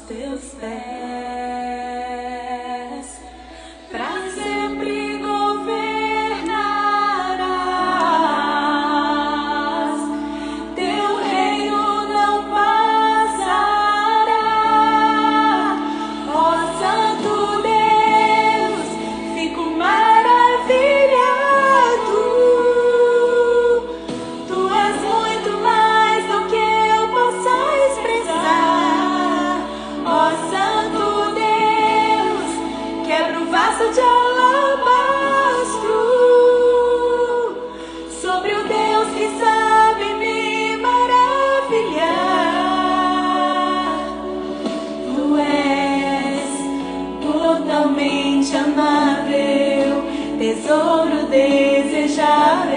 teus pés, pra sempre governarás, teu reino não passará. Ó Santo Deus, fico maravilhado. Tu és muito mais do que eu possa expressar. Ó Santo Deus, quebra o vaso de alabastro sobre o Deus que sabe me maravilhar. Tu és totalmente amável, tesouro desejável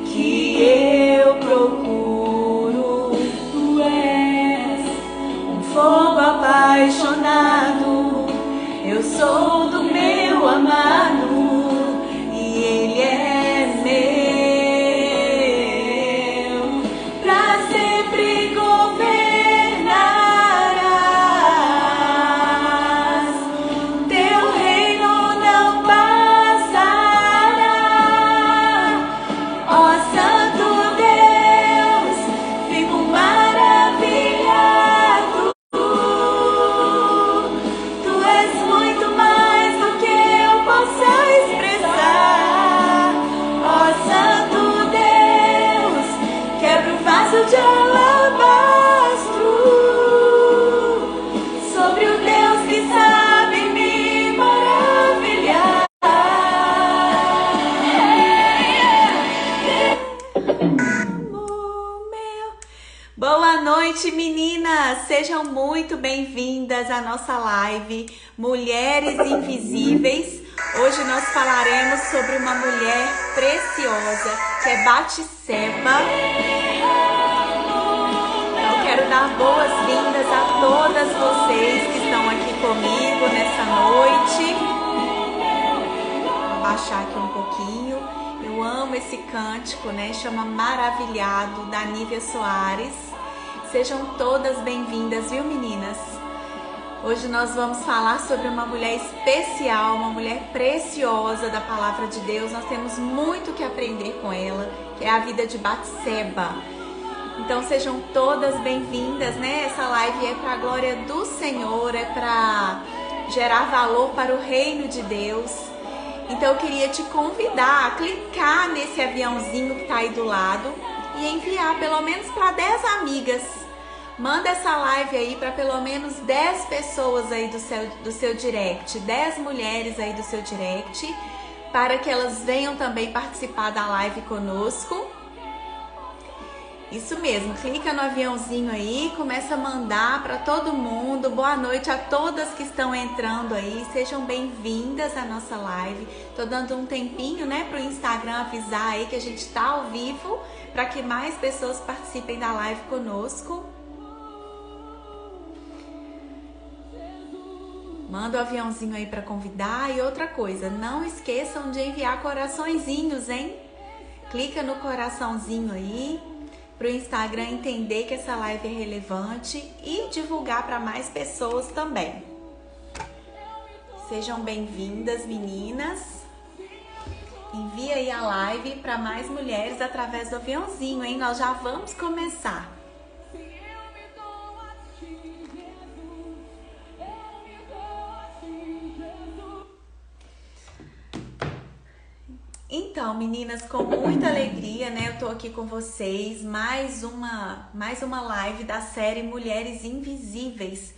que eu procuro. Tu és um fogo apaixonado, eu sou do meu amado e ele é meu. Pra sempre governarás, teu reino não passará. Ó Santo Deus, fico maravilhado. Tu és muito mais do que eu possa expressar. Ó Santo Deus, quebra o vaso de alabastro sobre o Deus que sabe me maravilhar. Amor meu. Boa noite, meninas! Sejam muito bem-vindas à nossa live Mulheres Invisíveis. Hoje nós falaremos sobre uma mulher preciosa, que é Batseba. Eu quero dar boas-vindas a todas vocês que estão aqui comigo nessa noite. Vou baixar aqui um pouquinho. Eu amo esse cântico, né? Chama Maravilhado, da Nívia Soares. Sejam todas bem-vindas, viu, meninas? Hoje nós vamos falar sobre uma mulher especial, uma mulher preciosa da Palavra de Deus. Nós temos muito que aprender com ela, que é a vida de Batseba. Então sejam todas bem-vindas, né? Essa live é para a glória do Senhor, é para gerar valor para o reino de Deus. Então eu queria te convidar a clicar nesse aviãozinho que está aí do lado e enviar pelo menos para 10 amigas. Manda essa live aí para pelo menos 10 pessoas aí do seu direct, 10 mulheres aí do seu direct, para que elas venham também participar da live conosco. Isso mesmo, clica no aviãozinho aí, começa a mandar para todo mundo. Boa noite a todas que estão entrando aí, sejam bem-vindas à nossa live. Tô dando um tempinho, né, pro Instagram avisar aí que a gente tá ao vivo, para que mais pessoas participem da live conosco. Manda o aviãozinho aí para convidar. E outra coisa, não esqueçam de enviar coraçõezinhos, hein? Clica no coraçãozinho aí para o Instagram entender que essa live é relevante e divulgar para mais pessoas também. Sejam bem-vindas, meninas. Envia aí a live para mais mulheres através do aviãozinho, hein? Nós já vamos começar. Então, meninas, com muita alegria, né? Eu tô aqui com vocês, mais uma live da série Mulheres Invisíveis.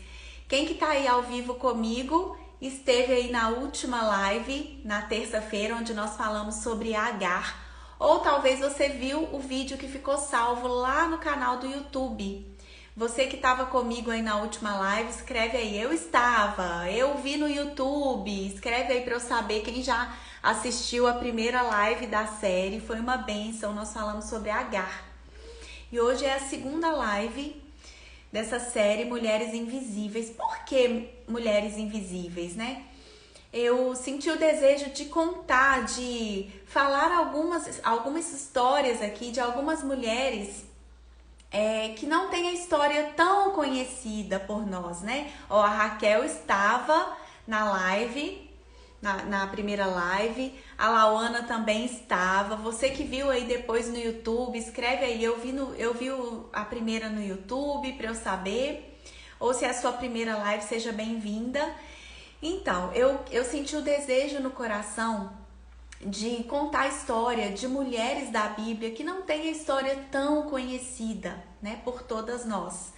Quem que tá aí ao vivo comigo esteve aí na última live, na terça-feira, onde nós falamos sobre Agar. Ou talvez você viu o vídeo que ficou salvo lá no canal do YouTube. Você que estava comigo aí na última live, escreve aí, eu vi no YouTube, escreve aí para eu saber quem já assistiu a primeira live da série, foi uma bênção, nós falamos sobre Agar. E hoje é a segunda live dessa série Mulheres Invisíveis. Por que Mulheres Invisíveis, né? Eu senti o desejo de contar, de falar algumas histórias aqui de algumas mulheres que não tem a história tão conhecida por nós, né? Ó, a Raquel estava na live, na primeira live, a Lauana também estava. Você que viu aí depois no YouTube, escreve aí, eu vi a primeira no YouTube para eu saber, ou se é a sua primeira live, seja bem-vinda. Então, eu senti o desejo no coração de contar a história de mulheres da Bíblia que não tem a história tão conhecida, né, por todas nós.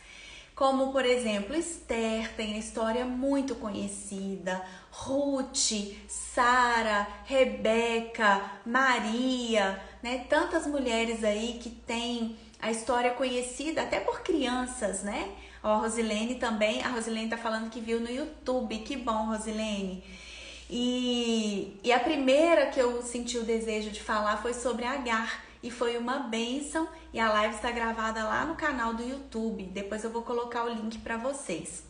Como, por exemplo, Esther tem a história muito conhecida, Ruth, Sara, Rebeca, Maria, né, tantas mulheres aí que têm a história conhecida até por crianças, né? Ó, a Rosilene também, a Rosilene tá falando que viu no YouTube, que bom, Rosilene. E a primeira que eu senti o desejo de falar foi sobre Agar, e foi uma bênção, e a live está gravada lá no canal do YouTube, depois eu vou colocar o link para vocês.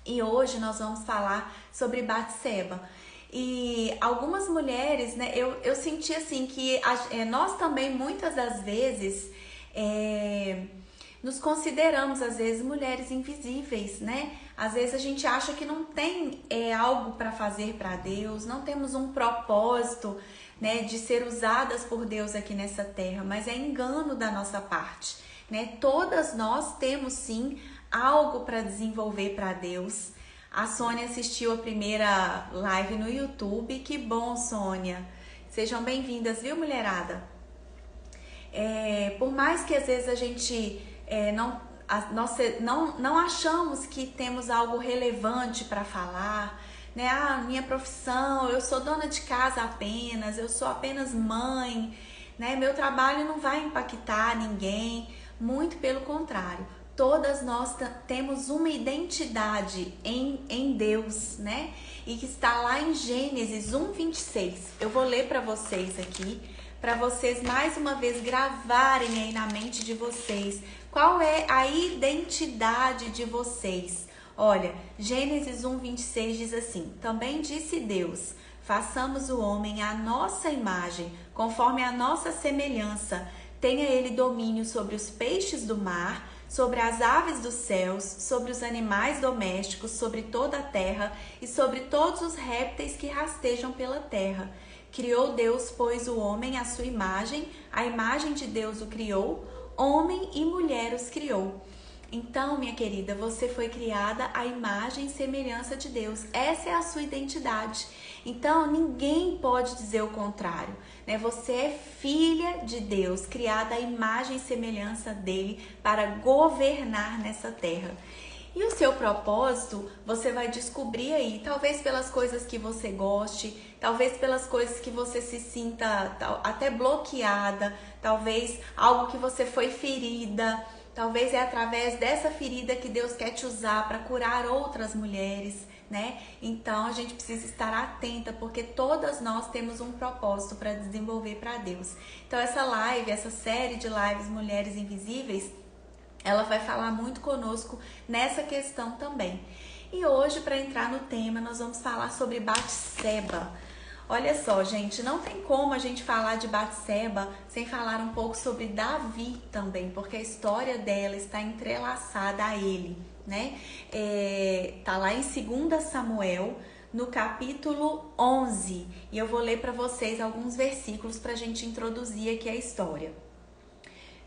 E hoje nós vamos falar sobre Batseba. E algumas mulheres, né, eu senti assim que nós também muitas das vezes nos consideramos às vezes mulheres invisíveis, né? Às vezes a gente acha que não tem algo para fazer para Deus, não temos um propósito, né, de ser usadas por Deus aqui nessa terra, mas é engano da nossa parte, né? Todas nós temos sim algo para desenvolver para Deus. A Sônia assistiu a primeira live no YouTube, que bom, Sônia. Sejam bem-vindas, viu, mulherada? Por mais que às vezes a gente não achamos que temos algo relevante para falar, né? Ah, minha profissão, eu sou dona de casa apenas, eu sou apenas mãe, né? Meu trabalho não vai impactar ninguém, muito pelo contrário. Todas nós temos uma identidade em Deus, né? E que está lá em Gênesis 1:26. Eu vou ler para vocês aqui, para vocês mais uma vez gravarem aí na mente de vocês qual é a identidade de vocês. Olha, Gênesis 1:26 diz assim: também disse Deus, façamos o homem à nossa imagem, conforme a nossa semelhança, tenha ele domínio sobre os peixes do mar, sobre as aves dos céus, sobre os animais domésticos, sobre toda a terra e sobre todos os répteis que rastejam pela terra. Criou Deus, pois, o homem à sua imagem, a imagem de Deus o criou, homem e mulher os criou. Então, minha querida, você foi criada à imagem e semelhança de Deus. Essa é a sua identidade. Então, ninguém pode dizer o contrário, né? Você é filha de Deus, criada à imagem e semelhança dele para governar nessa terra. E o seu propósito, você vai descobrir aí, talvez pelas coisas que você goste, talvez pelas coisas que você se sinta até bloqueada, talvez algo que você foi ferida, talvez é através dessa ferida que Deus quer te usar para curar outras mulheres, né? Então a gente precisa estar atenta, porque todas nós temos um propósito para desenvolver para Deus. Então essa live, essa série de lives Mulheres Invisíveis, ela vai falar muito conosco nessa questão também. E hoje, para entrar no tema, nós vamos falar sobre Batseba. Olha só, gente, não tem como a gente falar de Batseba sem falar um pouco sobre Davi também, porque a história dela está entrelaçada a ele, né? Tá lá em 2 Samuel, no capítulo 11. E eu vou ler para vocês alguns versículos para a gente introduzir aqui a história.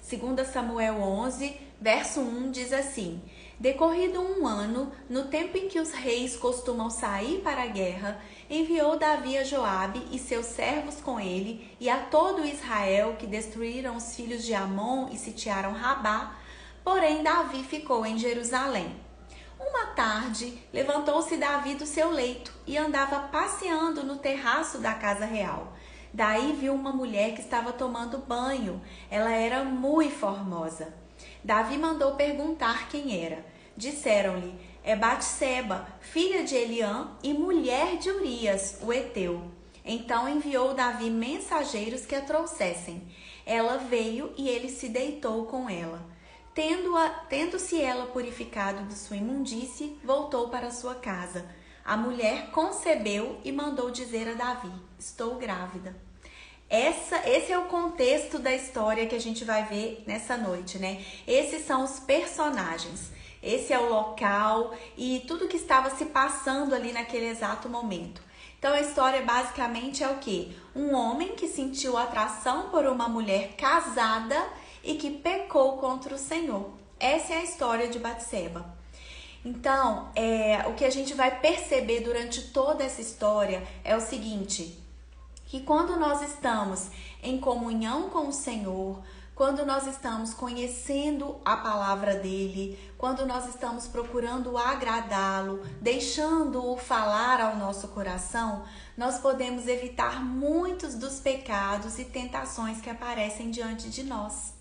2 Samuel 11, verso 1 diz assim: decorrido um ano, no tempo em que os reis costumam sair para a guerra, enviou Davi a Joabe e seus servos com ele e a todo Israel que destruíram os filhos de Amon e sitiaram Rabá. Porém, Davi ficou em Jerusalém. Uma tarde, levantou-se Davi do seu leito e andava passeando no terraço da casa real. Daí viu uma mulher que estava tomando banho. Ela era muito formosa. Davi mandou perguntar quem era. Disseram-lhe: é Batseba, filha de Eliã e mulher de Urias, o heteu. Então enviou Davi mensageiros que a trouxessem. Ela veio e ele se deitou com ela. Tendo-se ela purificado de sua imundície, voltou para sua casa. A mulher concebeu e mandou dizer a Davi: estou grávida. Esse é o contexto da história que a gente vai ver nessa noite, né? Esses são os personagens. Esse é o local e tudo que estava se passando ali naquele exato momento. Então a história basicamente é o quê? Um homem que sentiu atração por uma mulher casada e que pecou contra o Senhor. Essa é a história de Batseba. Então, o que a gente vai perceber durante toda essa história é o seguinte, que quando nós estamos em comunhão com o Senhor, quando nós estamos conhecendo a palavra dele, quando nós estamos procurando agradá-lo, deixando-o falar ao nosso coração, nós podemos evitar muitos dos pecados e tentações que aparecem diante de nós.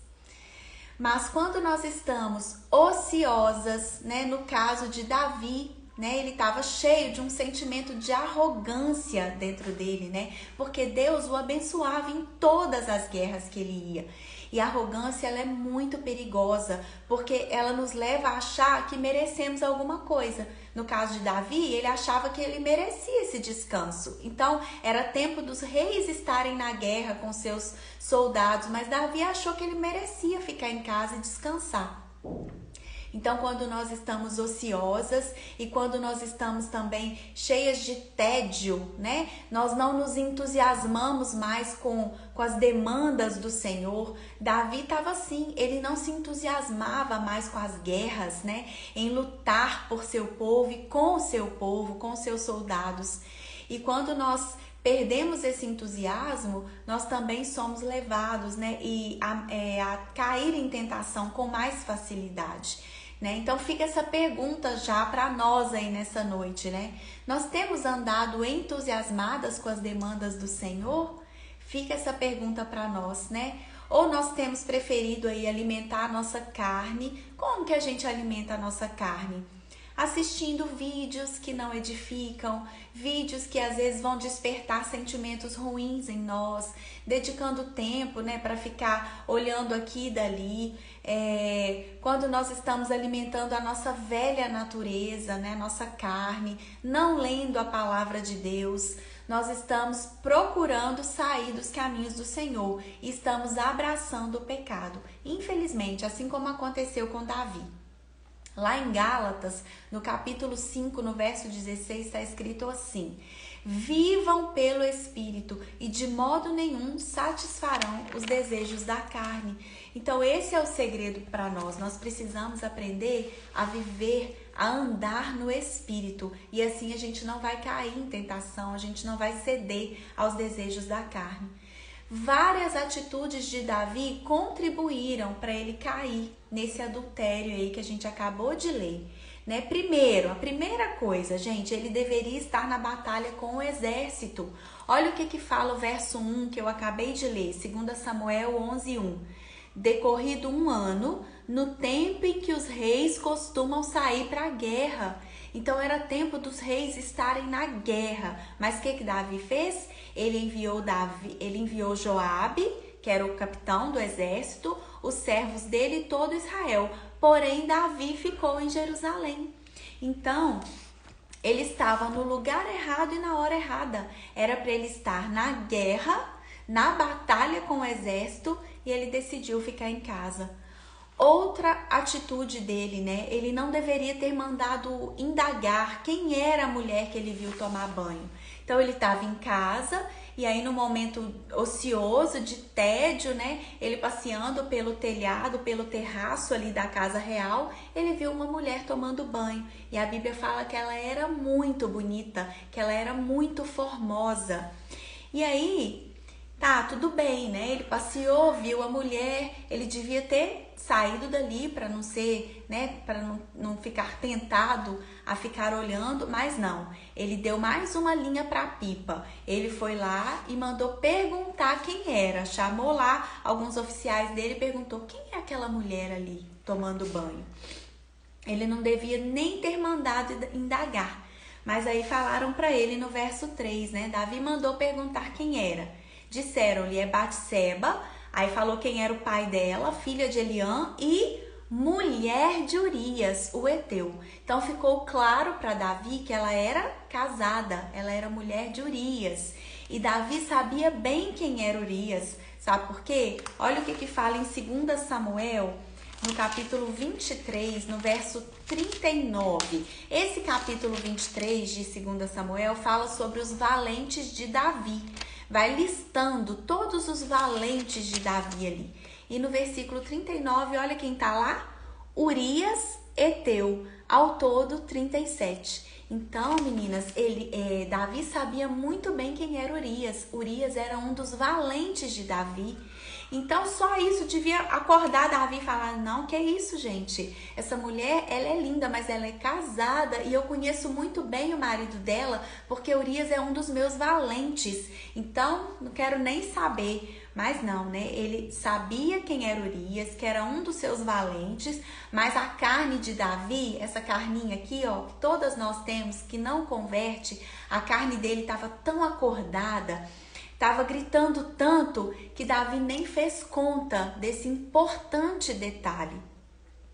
Mas quando nós estamos ociosas, né, no caso de Davi, né, ele estava cheio de um sentimento de arrogância dentro dele, né, porque Deus o abençoava em todas as guerras que ele ia. E a arrogância, ela é muito perigosa, porque ela nos leva a achar que merecemos alguma coisa. No caso de Davi, ele achava que ele merecia esse descanso. Então, era tempo dos reis estarem na guerra com seus soldados, mas Davi achou que ele merecia ficar em casa e descansar. Então, quando nós estamos ociosas e quando nós estamos também cheias de tédio, né? Nós não nos entusiasmamos mais com as demandas do Senhor. Davi estava assim, ele não se entusiasmava mais com as guerras, né? Em lutar por seu povo e com o seu povo, com seus soldados. E quando nós perdemos esse entusiasmo, nós também somos levados, né? A cair em tentação com mais facilidade. Né? Então fica essa pergunta já para nós aí nessa noite, né? Nós temos andado entusiasmadas com as demandas do Senhor? Fica essa pergunta para nós, né? Ou nós temos preferido aí alimentar a nossa carne? Como que a gente alimenta a nossa carne? Assistindo vídeos que não edificam, vídeos que às vezes vão despertar sentimentos ruins em nós, dedicando tempo, né, para ficar olhando aqui e dali. Quando nós estamos alimentando a nossa velha natureza, né, nossa carne, não lendo a palavra de Deus, nós estamos procurando sair dos caminhos do Senhor e estamos abraçando o pecado. Infelizmente, assim como aconteceu com Davi. Lá em Gálatas, no capítulo 5, no verso 16, está escrito assim: vivam pelo Espírito e de modo nenhum satisfarão os desejos da carne. Então esse é o segredo para nós. Nós precisamos aprender a viver, a andar no Espírito. E assim a gente não vai cair em tentação, a gente não vai ceder aos desejos da carne. Várias atitudes de Davi contribuíram para ele cair nesse adultério aí que a gente acabou de ler, né? Primeiro, a primeira coisa, gente, ele deveria estar na batalha com o exército. Olha o que fala o verso 1 que eu acabei de ler, 2 Samuel 11:1. Decorrido um ano, no tempo em que os reis costumam sair para a guerra. Então era tempo dos reis estarem na guerra. Mas o que Davi fez? Ele enviou Joabe, que era o capitão do exército, os servos dele e todo Israel. Porém, Davi ficou em Jerusalém. Então, ele estava no lugar errado e na hora errada. Era para ele estar na guerra, na batalha com o exército, e ele decidiu ficar em casa. Outra atitude dele, né? Ele não deveria ter mandado indagar quem era a mulher que ele viu tomar banho. Então ele estava em casa e aí no momento ocioso de tédio, né? Ele passeando pelo telhado, pelo terraço ali da casa real, ele viu uma mulher tomando banho. E a Bíblia fala que ela era muito bonita, que ela era muito formosa. E aí, tá, tudo bem, né? Ele passeou, viu a mulher, ele devia ter saído dali para não ser, né, para não ficar tentado a ficar olhando, mas não. Ele deu mais uma linha para a pipa. Ele foi lá e mandou perguntar quem era. Chamou lá alguns oficiais dele e perguntou: quem é aquela mulher ali tomando banho? Ele não devia nem ter mandado indagar. Mas aí falaram para ele no verso 3, né? Davi mandou perguntar quem era. Disseram-lhe: é Batseba. Aí falou quem era o pai dela, filha de Eliã e mulher de Urias, o heteu. Então ficou claro para Davi que ela era casada, ela era mulher de Urias. E Davi sabia bem quem era Urias. Sabe por quê? Olha o que fala em 2 Samuel, no capítulo 23, no verso 39. Esse capítulo 23 de 2 Samuel fala sobre os valentes de Davi. Vai listando todos os valentes de Davi ali. E no versículo 39, olha quem tá lá? Urias Eteu, ao todo 37. Então, meninas, Davi sabia muito bem quem era Urias. Urias era um dos valentes de Davi. Então, só isso devia acordar Davi e falar, não, que isso, gente? Essa mulher, ela é linda, mas ela é casada e eu conheço muito bem o marido dela, porque Urias é um dos meus valentes. Então, não quero nem saber. Mas não, né? Ele sabia quem era Urias, que era um dos seus valentes, mas a carne de Davi, essa carninha aqui, ó, que todas nós temos, que não converte, a carne dele estava tão acordada, estava gritando tanto, que Davi nem fez conta desse importante detalhe.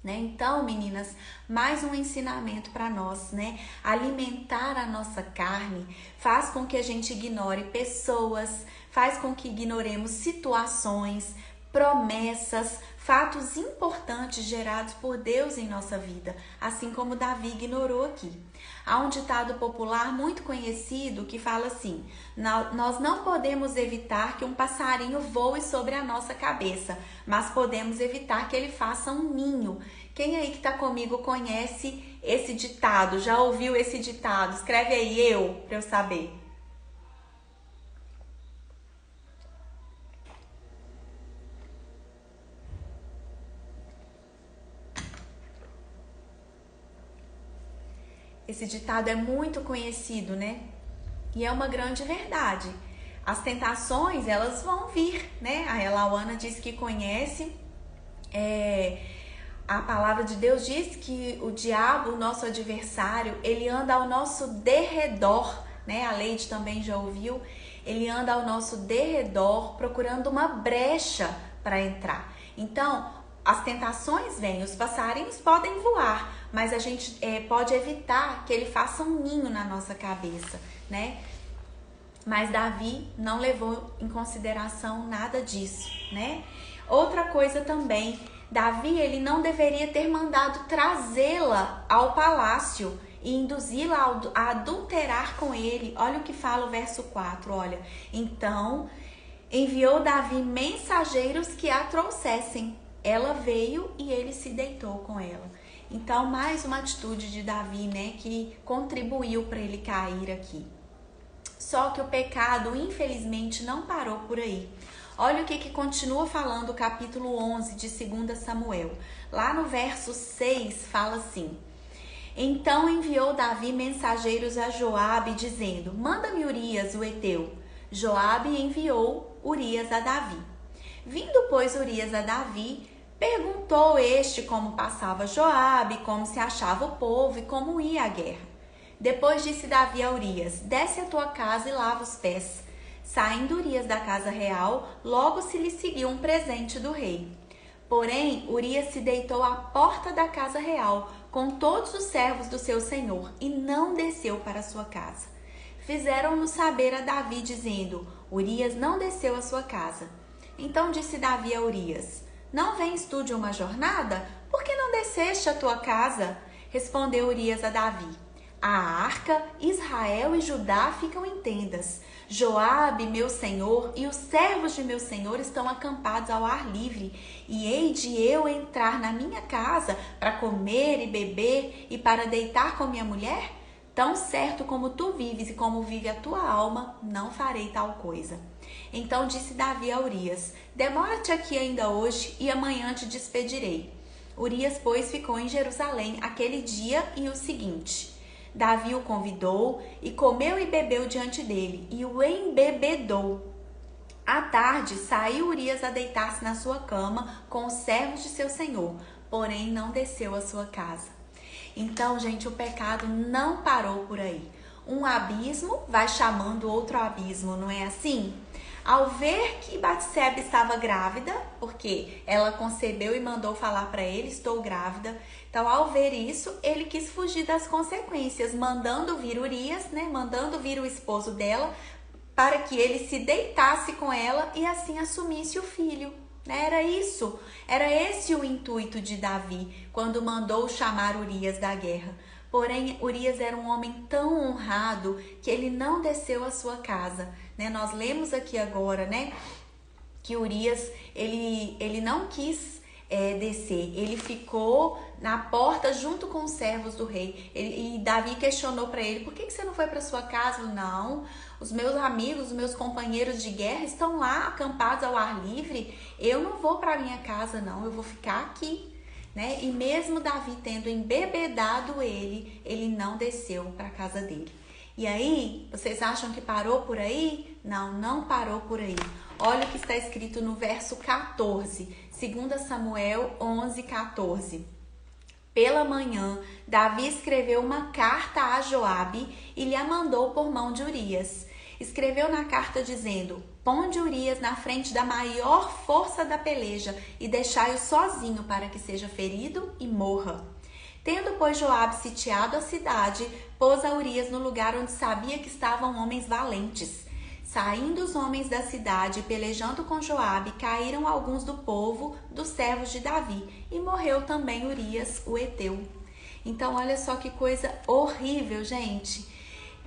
Né? Então, meninas, mais um ensinamento para nós, né? Alimentar a nossa carne faz com que a gente ignore pessoas, faz com que ignoremos situações, promessas, fatos importantes gerados por Deus em nossa vida, assim como Davi ignorou aqui. Há um ditado popular muito conhecido que fala assim: nós não podemos evitar que um passarinho voe sobre a nossa cabeça, mas podemos evitar que ele faça um ninho. Quem aí que está comigo conhece esse ditado? Já ouviu esse ditado? Escreve aí para eu saber. Esse ditado é muito conhecido, né? E é uma grande verdade. As tentações, elas vão vir, né? A Lauana diz que conhece. A palavra de Deus diz que o diabo, o nosso adversário, ele anda ao nosso derredor, né? A Leide também já ouviu. Ele anda ao nosso derredor procurando uma brecha para entrar. Então, as tentações vêm, os passarinhos podem voar, mas a gente pode evitar que ele faça um ninho na nossa cabeça, né? Mas Davi não levou em consideração nada disso, né? Outra coisa também, Davi, ele não deveria ter mandado trazê-la ao palácio e induzi-la a adulterar com ele. Olha o que fala o verso 4, olha. Então, enviou Davi mensageiros que a trouxessem. Ela veio e ele se deitou com ela. Então, mais uma atitude de Davi, né, que contribuiu para ele cair aqui. Só que o pecado, infelizmente, não parou por aí. Olha o que continua falando o capítulo 11 de 2 Samuel. Lá no verso 6 fala assim: Então enviou Davi mensageiros a Joabe, dizendo: Manda-me Urias, o Eteu. Joabe enviou Urias a Davi. Vindo, pois, Urias a Davi, perguntou este como passava Joabe, como se achava o povo e como ia a guerra. Depois disse Davi a Urias: Desce à tua casa e lava os pés. Saindo Urias da casa real, logo se lhe seguiu um presente do rei. Porém, Urias se deitou à porta da casa real, com todos os servos do seu senhor, e não desceu para sua casa. Fizeram-no saber a Davi, dizendo: Urias não desceu à sua casa. Então disse Davi a Urias: Não vens tu de uma jornada? Por que não desceste à tua casa? Respondeu Urias a Davi: A arca, Israel e Judá ficam em tendas. Joabe, meu senhor, e os servos de meu senhor estão acampados ao ar livre. E hei de eu entrar na minha casa para comer e beber e para deitar com minha mulher? Tão certo como tu vives e como vive a tua alma, não farei tal coisa. Então disse Davi a Urias: Demora-te aqui ainda hoje e amanhã te despedirei. Urias, pois, ficou em Jerusalém aquele dia e o seguinte. Davi o convidou e comeu e bebeu diante dele e o embebedou. À tarde saiu Urias a deitar-se na sua cama com os servos de seu senhor, porém não desceu à sua casa. Então, gente, o pecado não parou por aí. Um abismo vai chamando outro abismo, não é assim? Ao ver que Batseba estava grávida, porque ela concebeu e mandou falar para ele: estou grávida. Então, ao ver isso, ele quis fugir das consequências, mandando vir Urias, né? Mandando vir o esposo dela para que ele se deitasse com ela e assim assumisse o filho. Era isso, era esse o intuito de Davi quando mandou chamar Urias da guerra. Porém, Urias era um homem tão honrado que ele não desceu à sua casa. Nós lemos aqui agora, que Urias, ele não quis descer. Ele ficou na porta junto com os servos do rei. E Davi questionou para ele, por que você não foi para sua casa? Não, os meus amigos, os meus companheiros de guerra estão lá acampados ao ar livre. Eu não vou para minha casa não, eu vou ficar aqui. E mesmo Davi tendo embebedado ele não desceu para a casa dele. E aí, vocês acham que parou por aí? Não, não parou por aí. Olha o que está escrito no verso 14, 2 Samuel 11, 14. Pela manhã, Davi escreveu uma carta a Joabe e lhe a mandou por mão de Urias. Escreveu na carta dizendo, ponde Urias na frente da maior força da peleja e deixai-o sozinho para que seja ferido e morra. Tendo, pois, Joabe sitiado a cidade, pôs a Urias no lugar onde sabia que estavam homens valentes. Saindo os homens da cidade, pelejando com Joabe, caíram alguns do povo, dos servos de Davi, e morreu também Urias, o heteu. Então, olha só que coisa horrível, gente.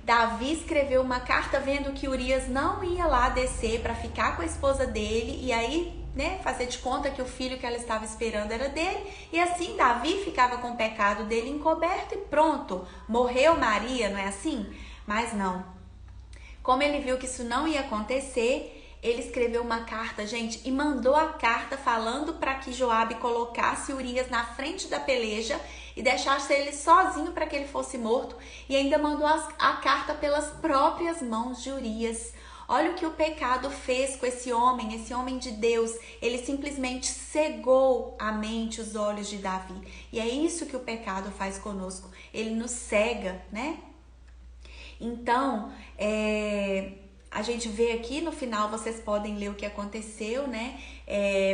Davi escreveu uma carta vendo que Urias não ia lá descer para ficar com a esposa dele, e aí, fazer de conta que o filho que ela estava esperando era dele, e assim Davi ficava com o pecado dele encoberto e pronto, morreu Maria, não é assim? Mas não. Como ele viu que isso não ia acontecer, ele escreveu uma carta, gente, e mandou a carta falando para que Joabe colocasse Urias na frente da peleja e deixasse ele sozinho para que ele fosse morto, e ainda mandou a carta pelas próprias mãos de Urias. Olha o que o pecado fez com esse homem de Deus. Ele simplesmente cegou a mente, os olhos de Davi. E é isso que o pecado faz conosco. Ele nos cega, Então, a gente vê aqui no final, vocês podem ler o que aconteceu,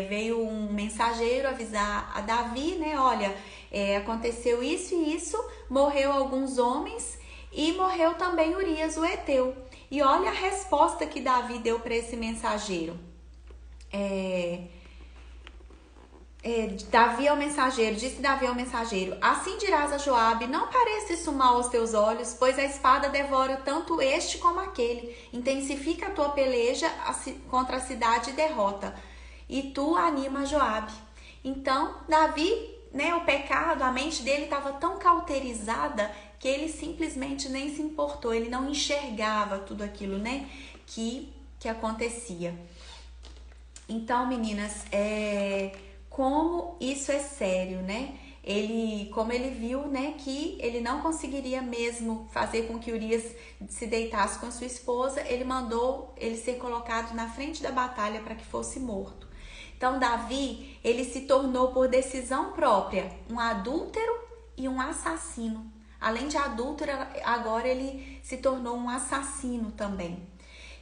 veio um mensageiro avisar a Davi, olha, aconteceu isso e isso, morreu alguns homens e morreu também Urias, o heteu. E olha a resposta que Davi deu para esse mensageiro. Disse Davi ao mensageiro, assim dirás a Joabe, não pareça isso mal aos teus olhos, pois a espada devora tanto este como aquele. Intensifica a tua peleja contra a cidade e derrota, e tu anima Joabe. Então, Davi, o pecado, a mente dele estava tão cauterizada que ele simplesmente nem se importou, ele não enxergava tudo aquilo, que acontecia. Então, meninas, como isso é sério, como ele viu, que ele não conseguiria mesmo fazer com que Urias se deitasse com sua esposa, ele mandou ele ser colocado na frente da batalha para que fosse morto. Então, Davi, ele se tornou por decisão própria um adúltero e um assassino. Além de adúltero, agora ele se tornou um assassino também.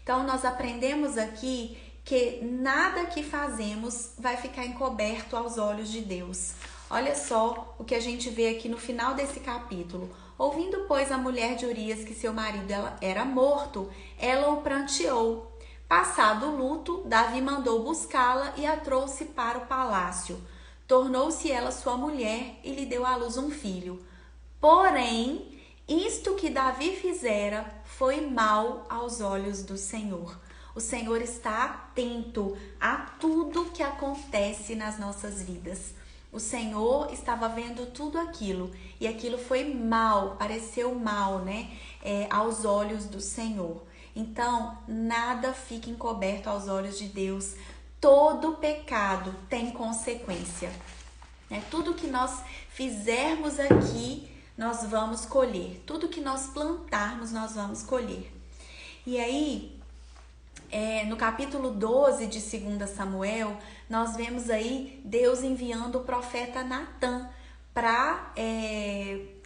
Então, nós aprendemos aqui que nada que fazemos vai ficar encoberto aos olhos de Deus. Olha só o que a gente vê aqui no final desse capítulo. Ouvindo, pois, a mulher de Urias que seu marido era morto, ela o pranteou. Passado o luto, Davi mandou buscá-la e a trouxe para o palácio. Tornou-se ela sua mulher e lhe deu à luz um filho. Porém, isto que Davi fizera foi mal aos olhos do Senhor. O Senhor está atento a tudo que acontece nas nossas vidas. O Senhor estava vendo tudo aquilo e aquilo foi mal, pareceu mal, aos olhos do Senhor. Então, nada fica encoberto aos olhos de Deus. Todo pecado tem consequência. Tudo que nós fizermos aqui, nós vamos colher. Tudo que nós plantarmos, nós vamos colher. E aí, no capítulo 12 de 2 Samuel, nós vemos aí Deus enviando o profeta Natã para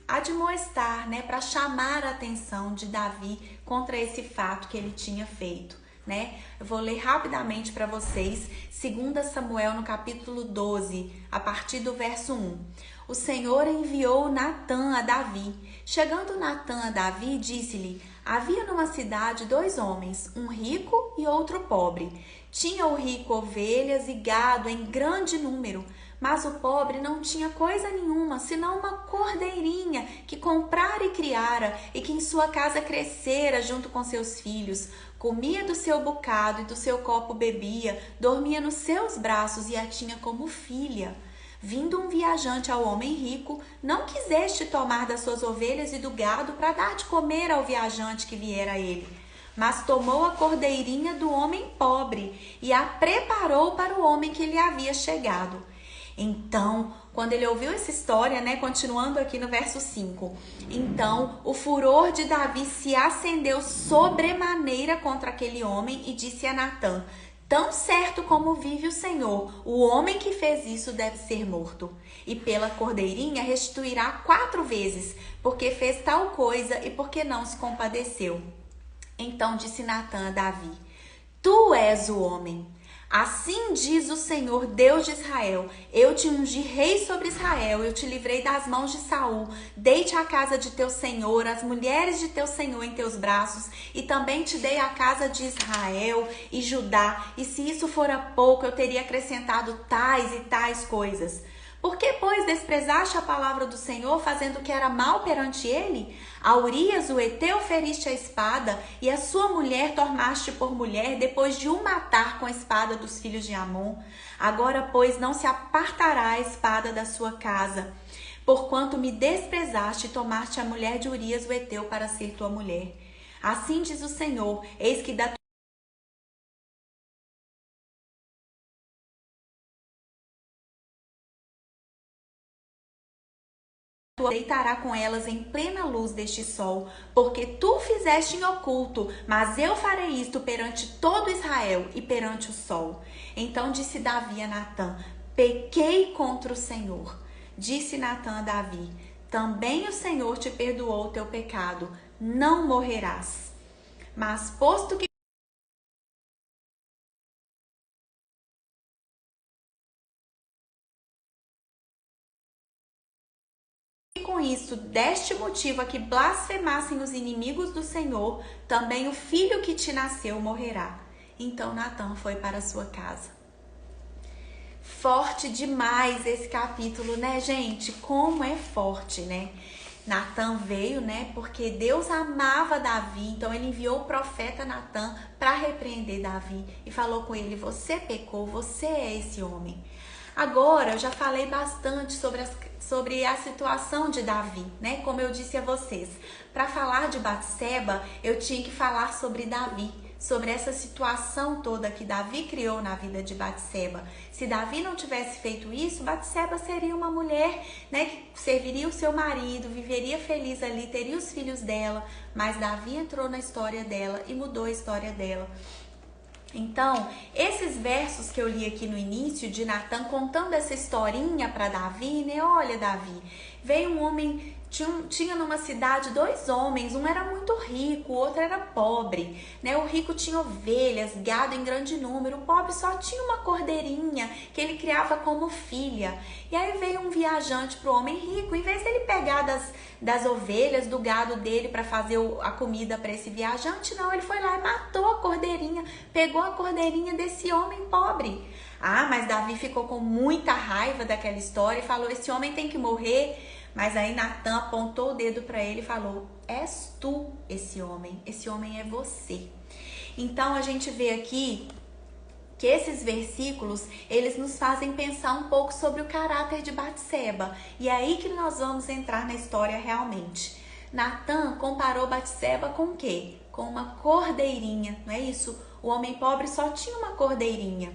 admoestar, para chamar a atenção de Davi contra esse fato que ele tinha feito. né? Eu vou ler rapidamente para vocês, 2 Samuel no capítulo 12, a partir do verso 1. O Senhor enviou Natã a Davi. Chegando Natã a Davi, disse-lhe: havia numa cidade 2 homens, um rico e outro pobre. Tinha o rico ovelhas e gado em grande número, mas o pobre não tinha coisa nenhuma, senão uma cordeirinha que comprara e criara, e que em sua casa crescera junto com seus filhos. Comia do seu bocado e do seu copo bebia, dormia nos seus braços e a tinha como filha. Vindo um viajante ao homem rico, não quiseste tomar das suas ovelhas e do gado para dar de comer ao viajante que viera a ele, mas tomou a cordeirinha do homem pobre e a preparou para o homem que lhe havia chegado. Então, quando ele ouviu essa história, né, continuando aqui no verso 5, então o furor de Davi se acendeu sobremaneira contra aquele homem e disse a Natã: tão certo como vive o Senhor, o homem que fez isso deve ser morto. E pela cordeirinha restituirá 4 vezes, porque fez tal coisa e porque não se compadeceu. Então disse Natã a Davi: tu és o homem. Assim diz o Senhor, Deus de Israel: eu te ungi rei sobre Israel, eu te livrei das mãos de Saul, dei-te a casa de teu senhor, as mulheres de teu senhor em teus braços, e também te dei a casa de Israel e Judá, e se isso fora pouco, eu teria acrescentado tais e tais coisas. Por que, pois, desprezaste a palavra do Senhor, fazendo o que era mal perante ele? A Urias, o heteu, feriste a espada, e a sua mulher tornaste por mulher, depois de o matar com a espada dos filhos de Amon. Agora, pois, não se apartará a espada da sua casa, porquanto me desprezaste e tomaste a mulher de Urias, o heteu, para ser tua mulher. Assim diz o Senhor: eis que da tu deitará com elas em plena luz deste sol, porque tu fizeste em oculto, mas eu farei isto perante todo Israel e perante o sol. Então disse Davi a Natã: pequei contra o Senhor. Disse Natã a Davi: também o Senhor te perdoou o teu pecado, não morrerás. Mas posto que com isso deste motivo a que blasfemassem os inimigos do Senhor, também o filho que te nasceu morrerá. Então Natã foi para sua casa. Forte demais esse capítulo, né, gente? Como é forte, né? Natã veio, né, porque Deus amava Davi, então ele enviou o profeta Natã para repreender Davi e falou com ele: você pecou, você é esse homem. Agora, eu já falei bastante sobre a situação de Davi, né? Como eu disse a vocês, para falar de Batseba, eu tinha que falar sobre Davi, sobre essa situação toda que Davi criou na vida de Batseba. Se Davi não tivesse feito isso, Batseba seria uma mulher, né, que serviria o seu marido, viveria feliz ali, teria os filhos dela, mas Davi entrou na história dela e mudou a história dela. Então, esses versos que eu li aqui no início de Natã contando essa historinha para Davi, né? Olha, Davi, veio um homem, tinha numa cidade 2 homens, um era muito rico, o outro era pobre, né? O rico tinha ovelhas, gado em grande número, o pobre só tinha uma cordeirinha que ele criava como filha. E aí veio um viajante pro homem rico, em vez dele pegar das ovelhas, do gado dele para fazer a comida para esse viajante, não, ele foi lá e matou a cordeirinha, pegou a cordeirinha desse homem pobre. Ah, mas Davi ficou com muita raiva daquela história e falou: esse homem tem que morrer. Mas aí Natã apontou o dedo para ele e falou: és tu esse homem é você. Então a gente vê aqui que esses versículos, eles nos fazem pensar um pouco sobre o caráter de Batseba. E é aí que nós vamos entrar na história realmente. Natã comparou Batseba com o quê? Com uma cordeirinha, não é isso? O homem pobre só tinha uma cordeirinha.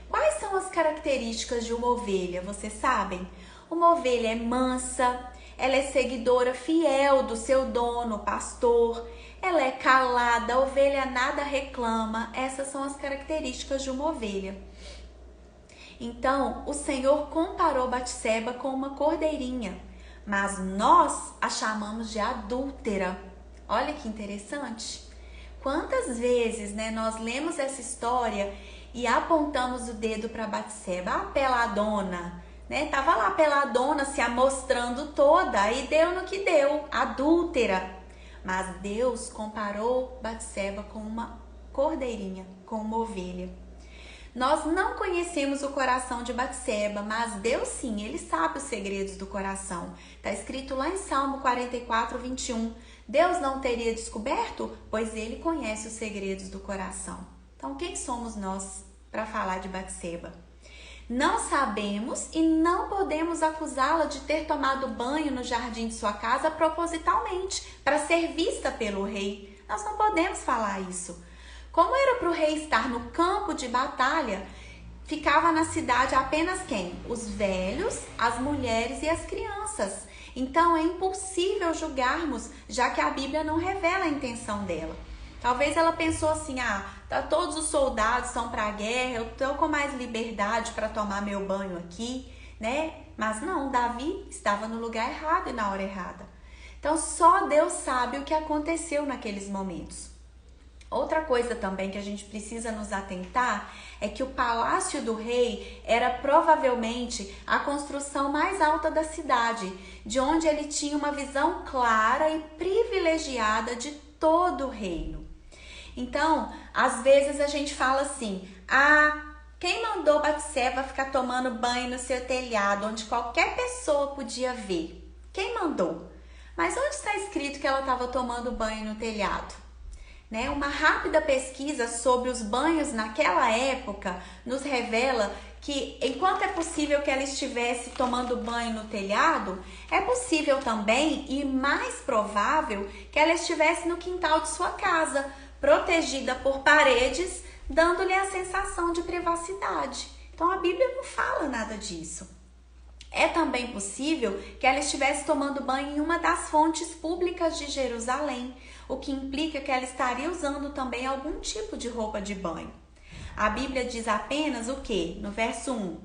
Quais são as características de uma ovelha? Vocês sabem? Uma ovelha é mansa, ela é seguidora fiel do seu dono, pastor. Ela é calada, a ovelha nada reclama. Essas são as características de uma ovelha. Então, o Senhor comparou Batseba com uma cordeirinha, mas nós a chamamos de adúltera. Olha que interessante. Quantas vezes, né, nós lemos essa história e apontamos o dedo para Batseba, a peladona, né? Tava lá a peladona se amostrando toda e deu no que deu, adúltera. Mas Deus comparou Batseba com uma cordeirinha, com uma ovelha. Nós não conhecemos o coração de Batseba, mas Deus sim, Ele sabe os segredos do coração. Está escrito lá em Salmo 44, 21. Deus não teria descoberto, pois Ele conhece os segredos do coração. Então, quem somos nós para falar de Batseba? Não sabemos e não podemos acusá-la de ter tomado banho no jardim de sua casa propositalmente, para ser vista pelo rei. Nós não podemos falar isso. Como era para o rei estar no campo de batalha, ficava na cidade apenas quem? Os velhos, as mulheres e as crianças. Então é impossível julgarmos, já que a Bíblia não revela a intenção dela. Talvez ela pensou assim, todos os soldados estão para a guerra, eu estou com mais liberdade para tomar meu banho aqui, né? Mas não, Davi estava no lugar errado e na hora errada. Então só Deus sabe o que aconteceu naqueles momentos. Outra coisa também que a gente precisa nos atentar é que o palácio do rei era provavelmente a construção mais alta da cidade, de onde ele tinha uma visão clara e privilegiada de todo o reino. Então, às vezes a gente fala assim, quem mandou Batseba ficar tomando banho no seu telhado, onde qualquer pessoa podia ver? Quem mandou? Mas onde está escrito que ela estava tomando banho no telhado? Né? Uma rápida pesquisa sobre os banhos naquela época nos revela que, enquanto é possível que ela estivesse tomando banho no telhado, é possível também e mais provável que ela estivesse no quintal de sua casa, protegida por paredes, dando-lhe a sensação de privacidade. Então a Bíblia não fala nada disso. É também possível que ela estivesse tomando banho em uma das fontes públicas de Jerusalém, o que implica que ela estaria usando também algum tipo de roupa de banho. A Bíblia diz apenas o quê? No verso 1,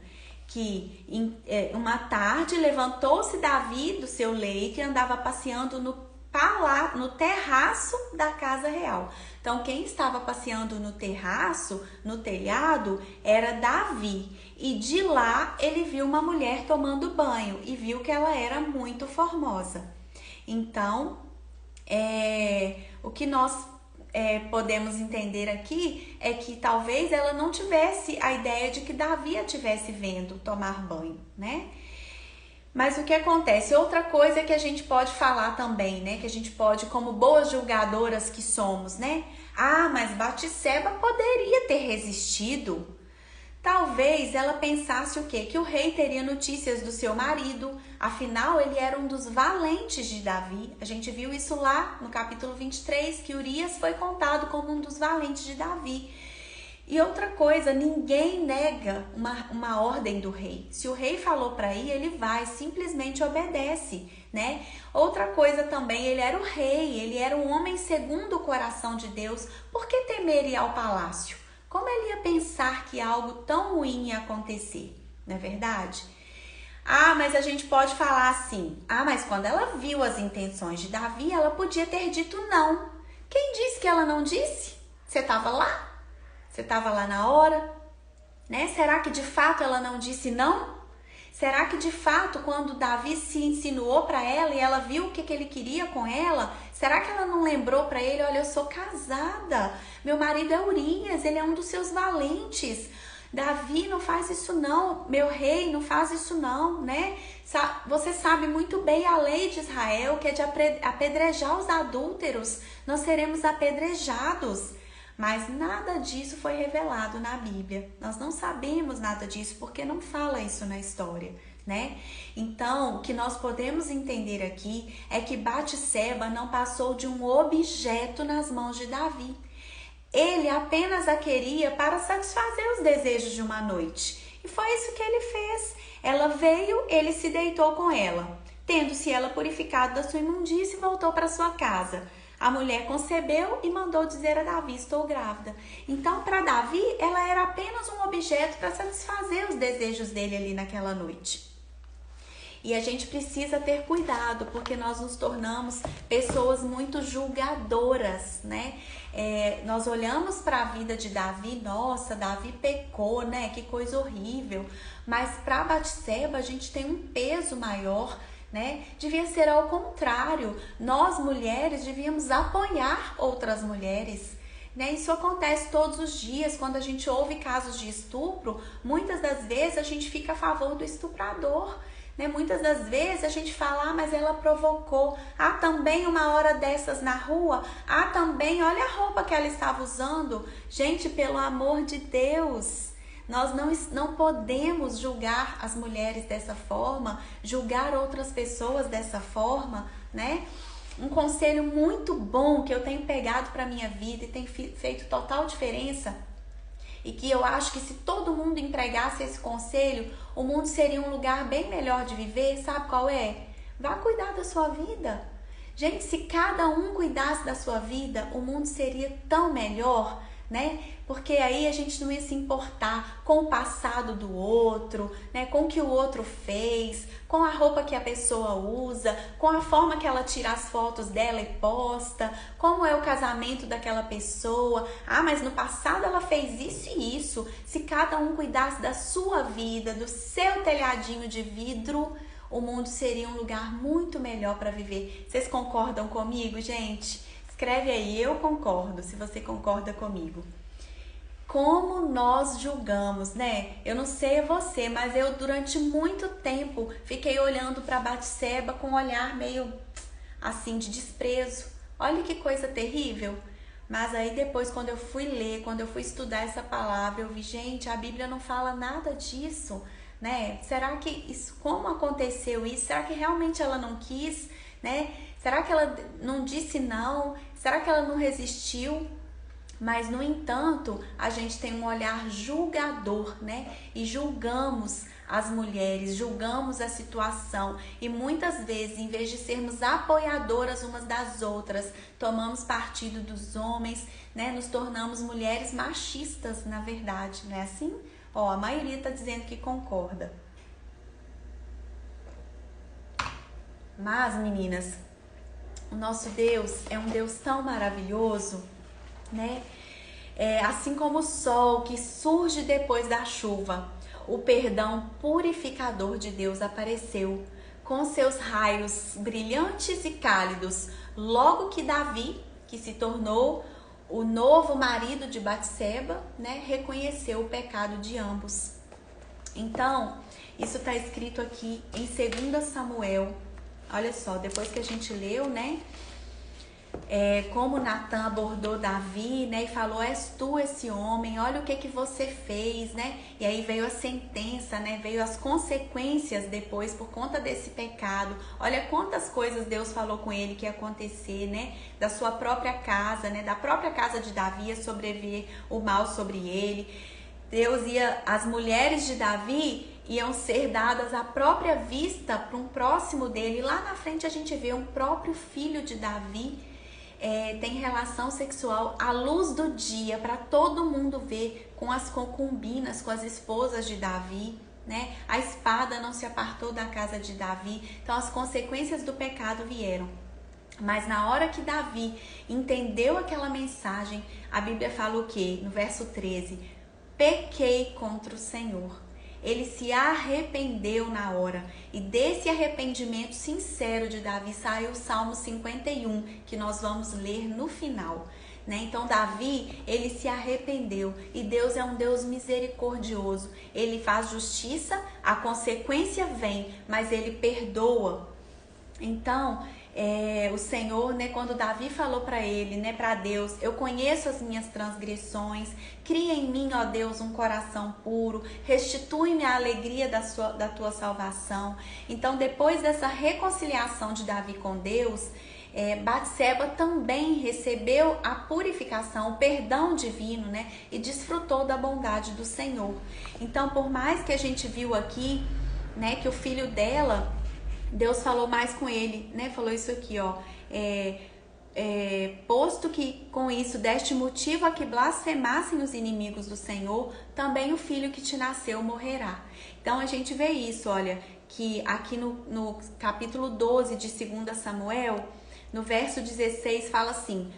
que uma tarde levantou-se Davi do seu leito e andava passeando no terraço da casa real. Então, quem estava passeando no terraço, no telhado, era Davi. E de lá ele viu uma mulher tomando banho e viu que ela era muito formosa. Então, o que nós podemos entender aqui é que talvez ela não tivesse a ideia de que Davi a tivesse vendo tomar banho, né? Mas o que acontece? Outra coisa que a gente pode falar também, né? Que a gente pode, como boas julgadoras que somos, né? Mas Batseba poderia ter resistido. Talvez ela pensasse o quê? Que o rei teria notícias do seu marido. Afinal, ele era um dos valentes de Davi. A gente viu isso lá no capítulo 23, que Urias foi contado como um dos valentes de Davi. E outra coisa, ninguém nega uma ordem do rei. Se o rei falou para ir, ele vai, simplesmente obedece, né? Outra coisa também, ele era o rei, ele era um homem segundo o coração de Deus. Por que temer ir ao palácio? Como ele ia pensar que algo tão ruim ia acontecer? Não é verdade? Mas a gente pode falar assim, mas quando ela viu as intenções de Davi, ela podia ter dito não. Quem disse que ela não disse? Você estava lá? Você estava lá na hora, né? Será que de fato ela não disse não? Será que de fato quando Davi se insinuou para ela e ela viu o que ele queria com ela, será que ela não lembrou para ele, olha, eu sou casada, meu marido é Urias, ele é um dos seus valentes, Davi não faz isso não, meu rei não faz isso não, né? Você sabe muito bem a lei de Israel, que é de apedrejar os adúlteros, nós seremos apedrejados. Mas nada disso foi revelado na Bíblia. Nós não sabemos nada disso porque não fala isso na história, né? Então, o que nós podemos entender aqui é que Batseba não passou de um objeto nas mãos de Davi. Ele apenas a queria para satisfazer os desejos de uma noite. E foi isso que ele fez. Ela veio, ele se deitou com ela. Tendo-se ela purificado da sua imundície, voltou para sua casa. A mulher concebeu e mandou dizer a Davi, estou grávida. Então, para Davi, ela era apenas um objeto para satisfazer os desejos dele ali naquela noite. E a gente precisa ter cuidado, porque nós nos tornamos pessoas muito julgadoras, né? Nós olhamos para a vida de Davi, nossa, Davi pecou, né? Que coisa horrível. Mas para Batseba a gente tem um peso maior, né? Devia ser ao contrário. Nós mulheres devíamos apoiar outras mulheres, né? Isso acontece todos os dias. Quando a gente ouve casos de estupro, muitas das vezes a gente fica a favor do estuprador, né? Muitas das vezes a gente fala, mas ela provocou. Também uma hora dessas na rua. Também, olha a roupa que ela estava usando. Gente, pelo amor de Deus, nós não podemos julgar as mulheres dessa forma, julgar outras pessoas dessa forma, né? Um conselho muito bom que eu tenho pegado para minha vida e tem feito total diferença, e que eu acho que se todo mundo empregasse esse conselho, o mundo seria um lugar bem melhor de viver. Sabe qual é? Vá cuidar da sua vida. Gente, se cada um cuidasse da sua vida, o mundo seria tão melhor, né? Porque aí a gente não ia se importar com o passado do outro, né? Com o que o outro fez, com a roupa que a pessoa usa, com a forma que ela tira as fotos dela e posta, como é o casamento daquela pessoa. Mas no passado ela fez isso e isso. Se cada um cuidasse da sua vida, do seu telhadinho de vidro, o mundo seria um lugar muito melhor para viver. Vocês concordam comigo, gente? Escreve aí, eu concordo, se você concorda comigo. Como nós julgamos, né? Eu não sei você, mas eu durante muito tempo fiquei olhando para Batseba com um olhar meio assim de desprezo. Olha que coisa terrível. Mas aí depois, quando eu fui ler, quando eu fui estudar essa palavra, eu vi, gente, a Bíblia não fala nada disso, né? Será que isso, como aconteceu isso? Será que realmente ela não quis, né? Será que ela não disse não? Será que ela não resistiu? Mas, no entanto, a gente tem um olhar julgador, né? E julgamos as mulheres, julgamos a situação. E muitas vezes, em vez de sermos apoiadoras umas das outras, tomamos partido dos homens, né? Nos tornamos mulheres machistas, na verdade, não é assim? A maioria está dizendo que concorda. Mas, meninas, o nosso Deus é um Deus tão maravilhoso, né? Assim como o sol que surge depois da chuva, o perdão purificador de Deus apareceu com seus raios brilhantes e cálidos, logo que Davi, que se tornou o novo marido de Batseba, né, reconheceu o pecado de ambos. Então, isso está escrito aqui em 2 Samuel. Olha só, depois que a gente leu, né? Como Natan abordou Davi, né? E falou, és tu esse homem, olha o que você fez, né? E aí veio a sentença, né? Veio as consequências depois por conta desse pecado. Olha quantas coisas Deus falou com ele que ia acontecer, né? Da sua própria casa, né? Da própria casa de Davi ia sobreviver o mal sobre ele. As mulheres de Davi iam ser dadas à própria vista para um próximo dele. E lá na frente a gente vê um próprio filho de Davi tem relação sexual à luz do dia, para todo mundo ver, com as concubinas, com as esposas de Davi, né? A espada não se apartou da casa de Davi. Então as consequências do pecado vieram. Mas na hora que Davi entendeu aquela mensagem, a Bíblia fala o quê? No verso 13, pequei contra o Senhor. Ele se arrependeu na hora. E desse arrependimento sincero de Davi saiu o Salmo 51, que nós vamos ler no final, né? Então Davi, ele se arrependeu. E Deus é um Deus misericordioso. Ele faz justiça, a consequência vem, mas ele perdoa. Então, o Senhor, né, quando Davi falou para ele, né, para Deus, eu conheço as minhas transgressões, cria em mim, ó Deus, um coração puro, restitui-me a alegria da tua salvação. Então, depois dessa reconciliação de Davi com Deus, Batseba também recebeu a purificação, o perdão divino, né, e desfrutou da bondade do Senhor. Então, por mais que a gente viu aqui, né, que o filho dela, Deus falou mais com ele, né? Falou isso aqui, ó. Posto que com isso deste motivo a que blasfemassem os inimigos do Senhor, também o filho que te nasceu morrerá. Então a gente vê isso, olha, que aqui no capítulo 12 de 2 Samuel, no verso 16, fala assim: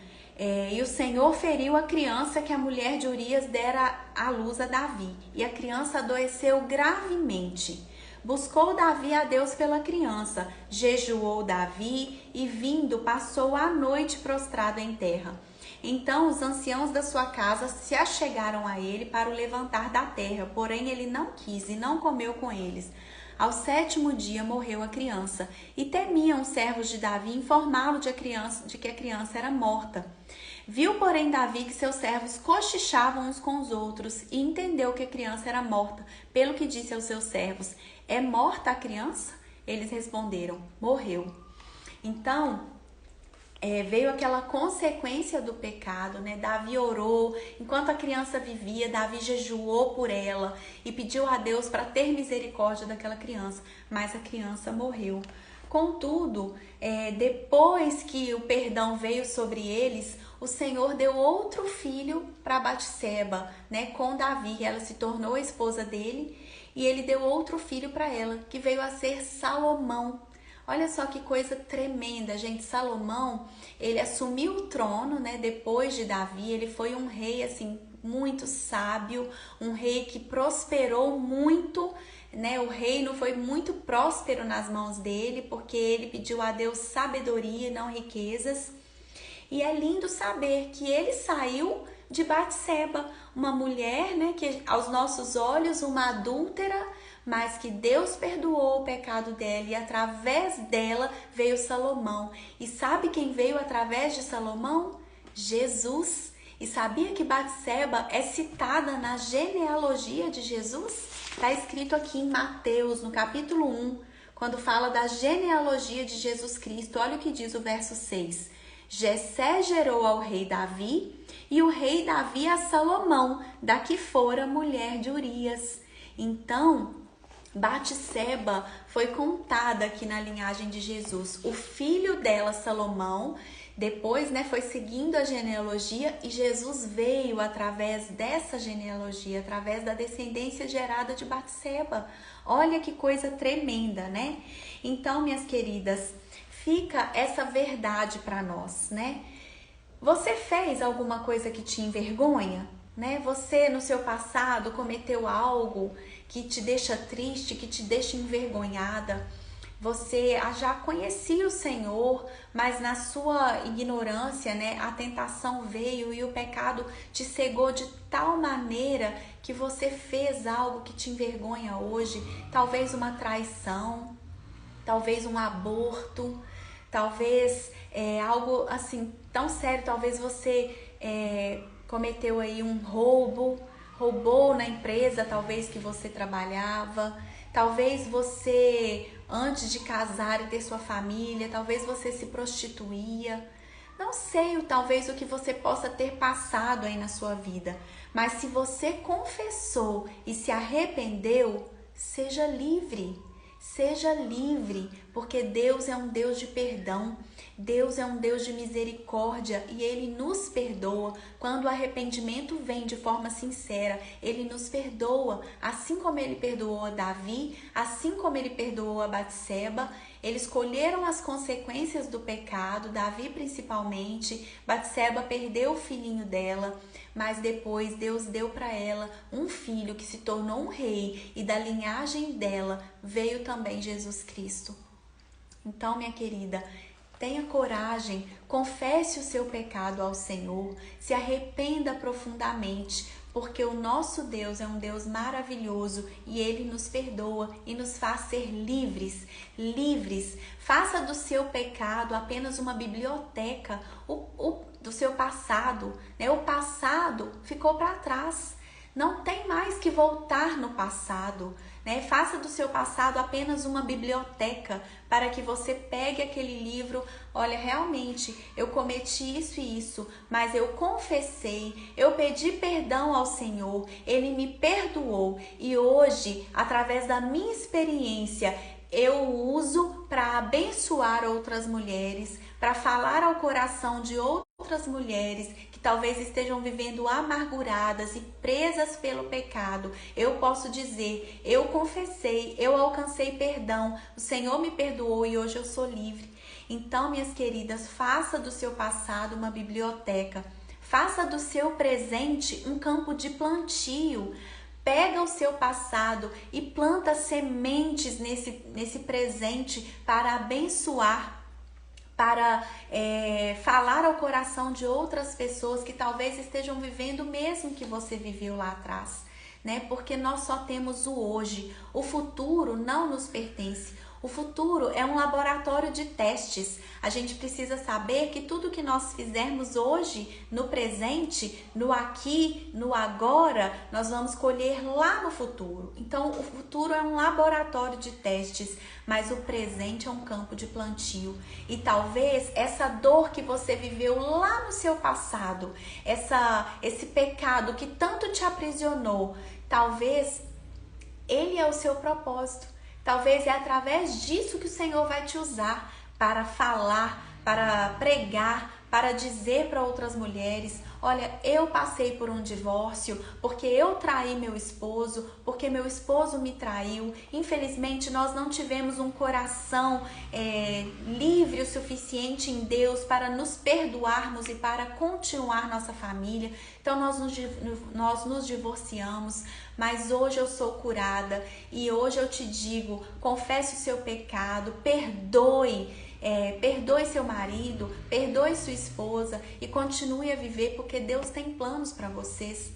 e o Senhor feriu a criança que a mulher de Urias dera à luz a Davi, e a criança adoeceu gravemente. Buscou Davi a Deus pela criança, jejuou Davi e, vindo, passou a noite prostrado em terra. Então os anciãos da sua casa se achegaram a ele para o levantar da terra, porém ele não quis e não comeu com eles. Ao 7º dia morreu a criança, e temiam os servos de Davi informá-lo de que a criança era morta. Viu, porém, Davi que seus servos cochichavam uns com os outros, e entendeu que a criança era morta, pelo que disse aos seus servos: é morta a criança? Eles responderam: morreu. Então, veio aquela consequência do pecado, né? Davi orou, enquanto a criança vivia, Davi jejuou por ela e pediu a Deus para ter misericórdia daquela criança, mas a criança morreu. Contudo, depois que o perdão veio sobre eles, o Senhor deu outro filho para Batseba, né? Com Davi, ela se tornou a esposa dele, e ele deu outro filho para ela, que veio a ser Salomão. Olha só que coisa tremenda, gente. Salomão, ele assumiu o trono, né, depois de Davi. Ele foi um rei, assim, muito sábio, um rei que prosperou muito, né? O reino foi muito próspero nas mãos dele, porque ele pediu a Deus sabedoria e não riquezas. E é lindo saber que ele saiu de Batseba, uma mulher, né, que aos nossos olhos, uma adúltera, mas que Deus perdoou o pecado dela, e através dela veio Salomão. E sabe quem veio através de Salomão? Jesus. E sabia que Batseba é citada na genealogia de Jesus? Está escrito aqui em Mateus, no capítulo 1, quando fala da genealogia de Jesus Cristo. Olha o que diz o verso 6. Jessé gerou ao rei Davi, e o rei Davi a Salomão, da que fora mulher de Urias. Então, Batseba foi contada aqui na linhagem de Jesus. O filho dela, Salomão, depois, né, foi seguindo a genealogia, e Jesus veio através dessa genealogia, através da descendência gerada de Batseba. Olha que coisa tremenda, né? Então, minhas queridas, fica essa verdade para nós, né? Você fez alguma coisa que te envergonha, né? Você no seu passado cometeu algo que te deixa triste, que te deixa envergonhada. Você já conhecia o Senhor, mas na sua ignorância, né, a tentação veio e o pecado te cegou de tal maneira que você fez algo que te envergonha hoje. Talvez uma traição, talvez um aborto, talvez algo assim tão sério. Talvez você cometeu aí um roubo, roubou na empresa talvez que você trabalhava. Talvez você, antes de casar e ter sua família, talvez você se prostituía. Não sei, talvez o que você possa ter passado aí na sua vida. Mas se você confessou e se arrependeu, seja livre. Seja livre, porque Deus é um Deus de perdão, Deus é um Deus de misericórdia, e Ele nos perdoa. Quando o arrependimento vem de forma sincera, Ele nos perdoa, assim como Ele perdoou a Davi, assim como Ele perdoou a Batseba. Eles colheram as consequências do pecado, Davi principalmente. Batseba perdeu o filhinho dela, mas depois Deus deu para ela um filho que se tornou um rei, e da linhagem dela veio também Jesus Cristo. Então, minha querida, tenha coragem, confesse o seu pecado ao Senhor, se arrependa profundamente, porque o nosso Deus é um Deus maravilhoso, e Ele nos perdoa e nos faz ser livres, livres. Faça do seu pecado apenas uma biblioteca, do seu passado, né? O passado ficou para trás, não tem mais que voltar no passado, né? Faça do seu passado apenas uma biblioteca, para que você pegue aquele livro. Olha, realmente eu cometi isso e isso, mas eu confessei, eu pedi perdão ao Senhor, Ele me perdoou, e hoje, através da minha experiência, eu uso para abençoar outras mulheres, para falar ao coração de outras outras mulheres que talvez estejam vivendo amarguradas e presas pelo pecado, eu posso dizer: eu confessei, eu alcancei perdão, o Senhor me perdoou e hoje eu sou livre. Então, minhas queridas, faça do seu passado uma biblioteca, faça do seu presente um campo de plantio. Pega o seu passado e planta sementes nesse presente para abençoar, para falar ao coração de outras pessoas que talvez estejam vivendo o mesmo que você viveu lá atrás, né? Porque nós só temos o hoje, o futuro não nos pertence. O futuro é um laboratório de testes. A gente precisa saber que tudo que nós fizermos hoje, no presente, no aqui, no agora, nós vamos colher lá no futuro. Então, o futuro é um laboratório de testes, mas o presente é um campo de plantio. E talvez essa dor que você viveu lá no seu passado, esse pecado que tanto te aprisionou, talvez ele é o seu propósito. Talvez é através disso que o Senhor vai te usar para falar, para pregar, para dizer para outras mulheres: olha, eu passei por um divórcio porque eu traí meu esposo, porque meu esposo me traiu. Infelizmente, nós não tivemos um coração livre o suficiente em Deus para nos perdoarmos e para continuar nossa família. Então, nós nos divorciamos, mas hoje eu sou curada e hoje eu te digo: confesse o seu pecado, perdoe. Perdoe seu marido, perdoe sua esposa e continue a viver, porque Deus tem planos para vocês.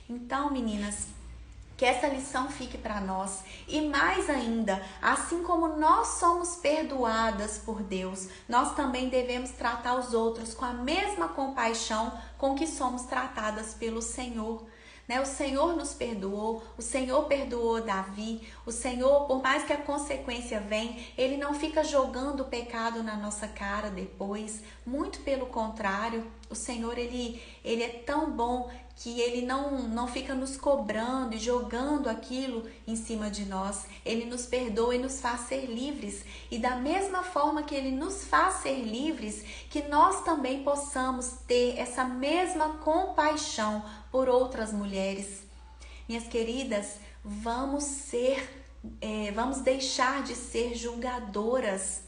Então, meninas, que essa lição fique para nós. E mais ainda, assim como nós somos perdoadas por Deus, nós também devemos tratar os outros com a mesma compaixão com que somos tratadas pelo Senhor. O Senhor nos perdoou, o Senhor perdoou Davi, o Senhor, por mais que a consequência venha, Ele não fica jogando o pecado na nossa cara depois, muito pelo contrário, o Senhor, Ele é tão bom que Ele não fica nos cobrando e jogando aquilo em cima de nós. Ele nos perdoa e nos faz ser livres. E da mesma forma que Ele nos faz ser livres, que nós também possamos ter essa mesma compaixão por outras mulheres. Minhas queridas, vamos deixar de ser julgadoras.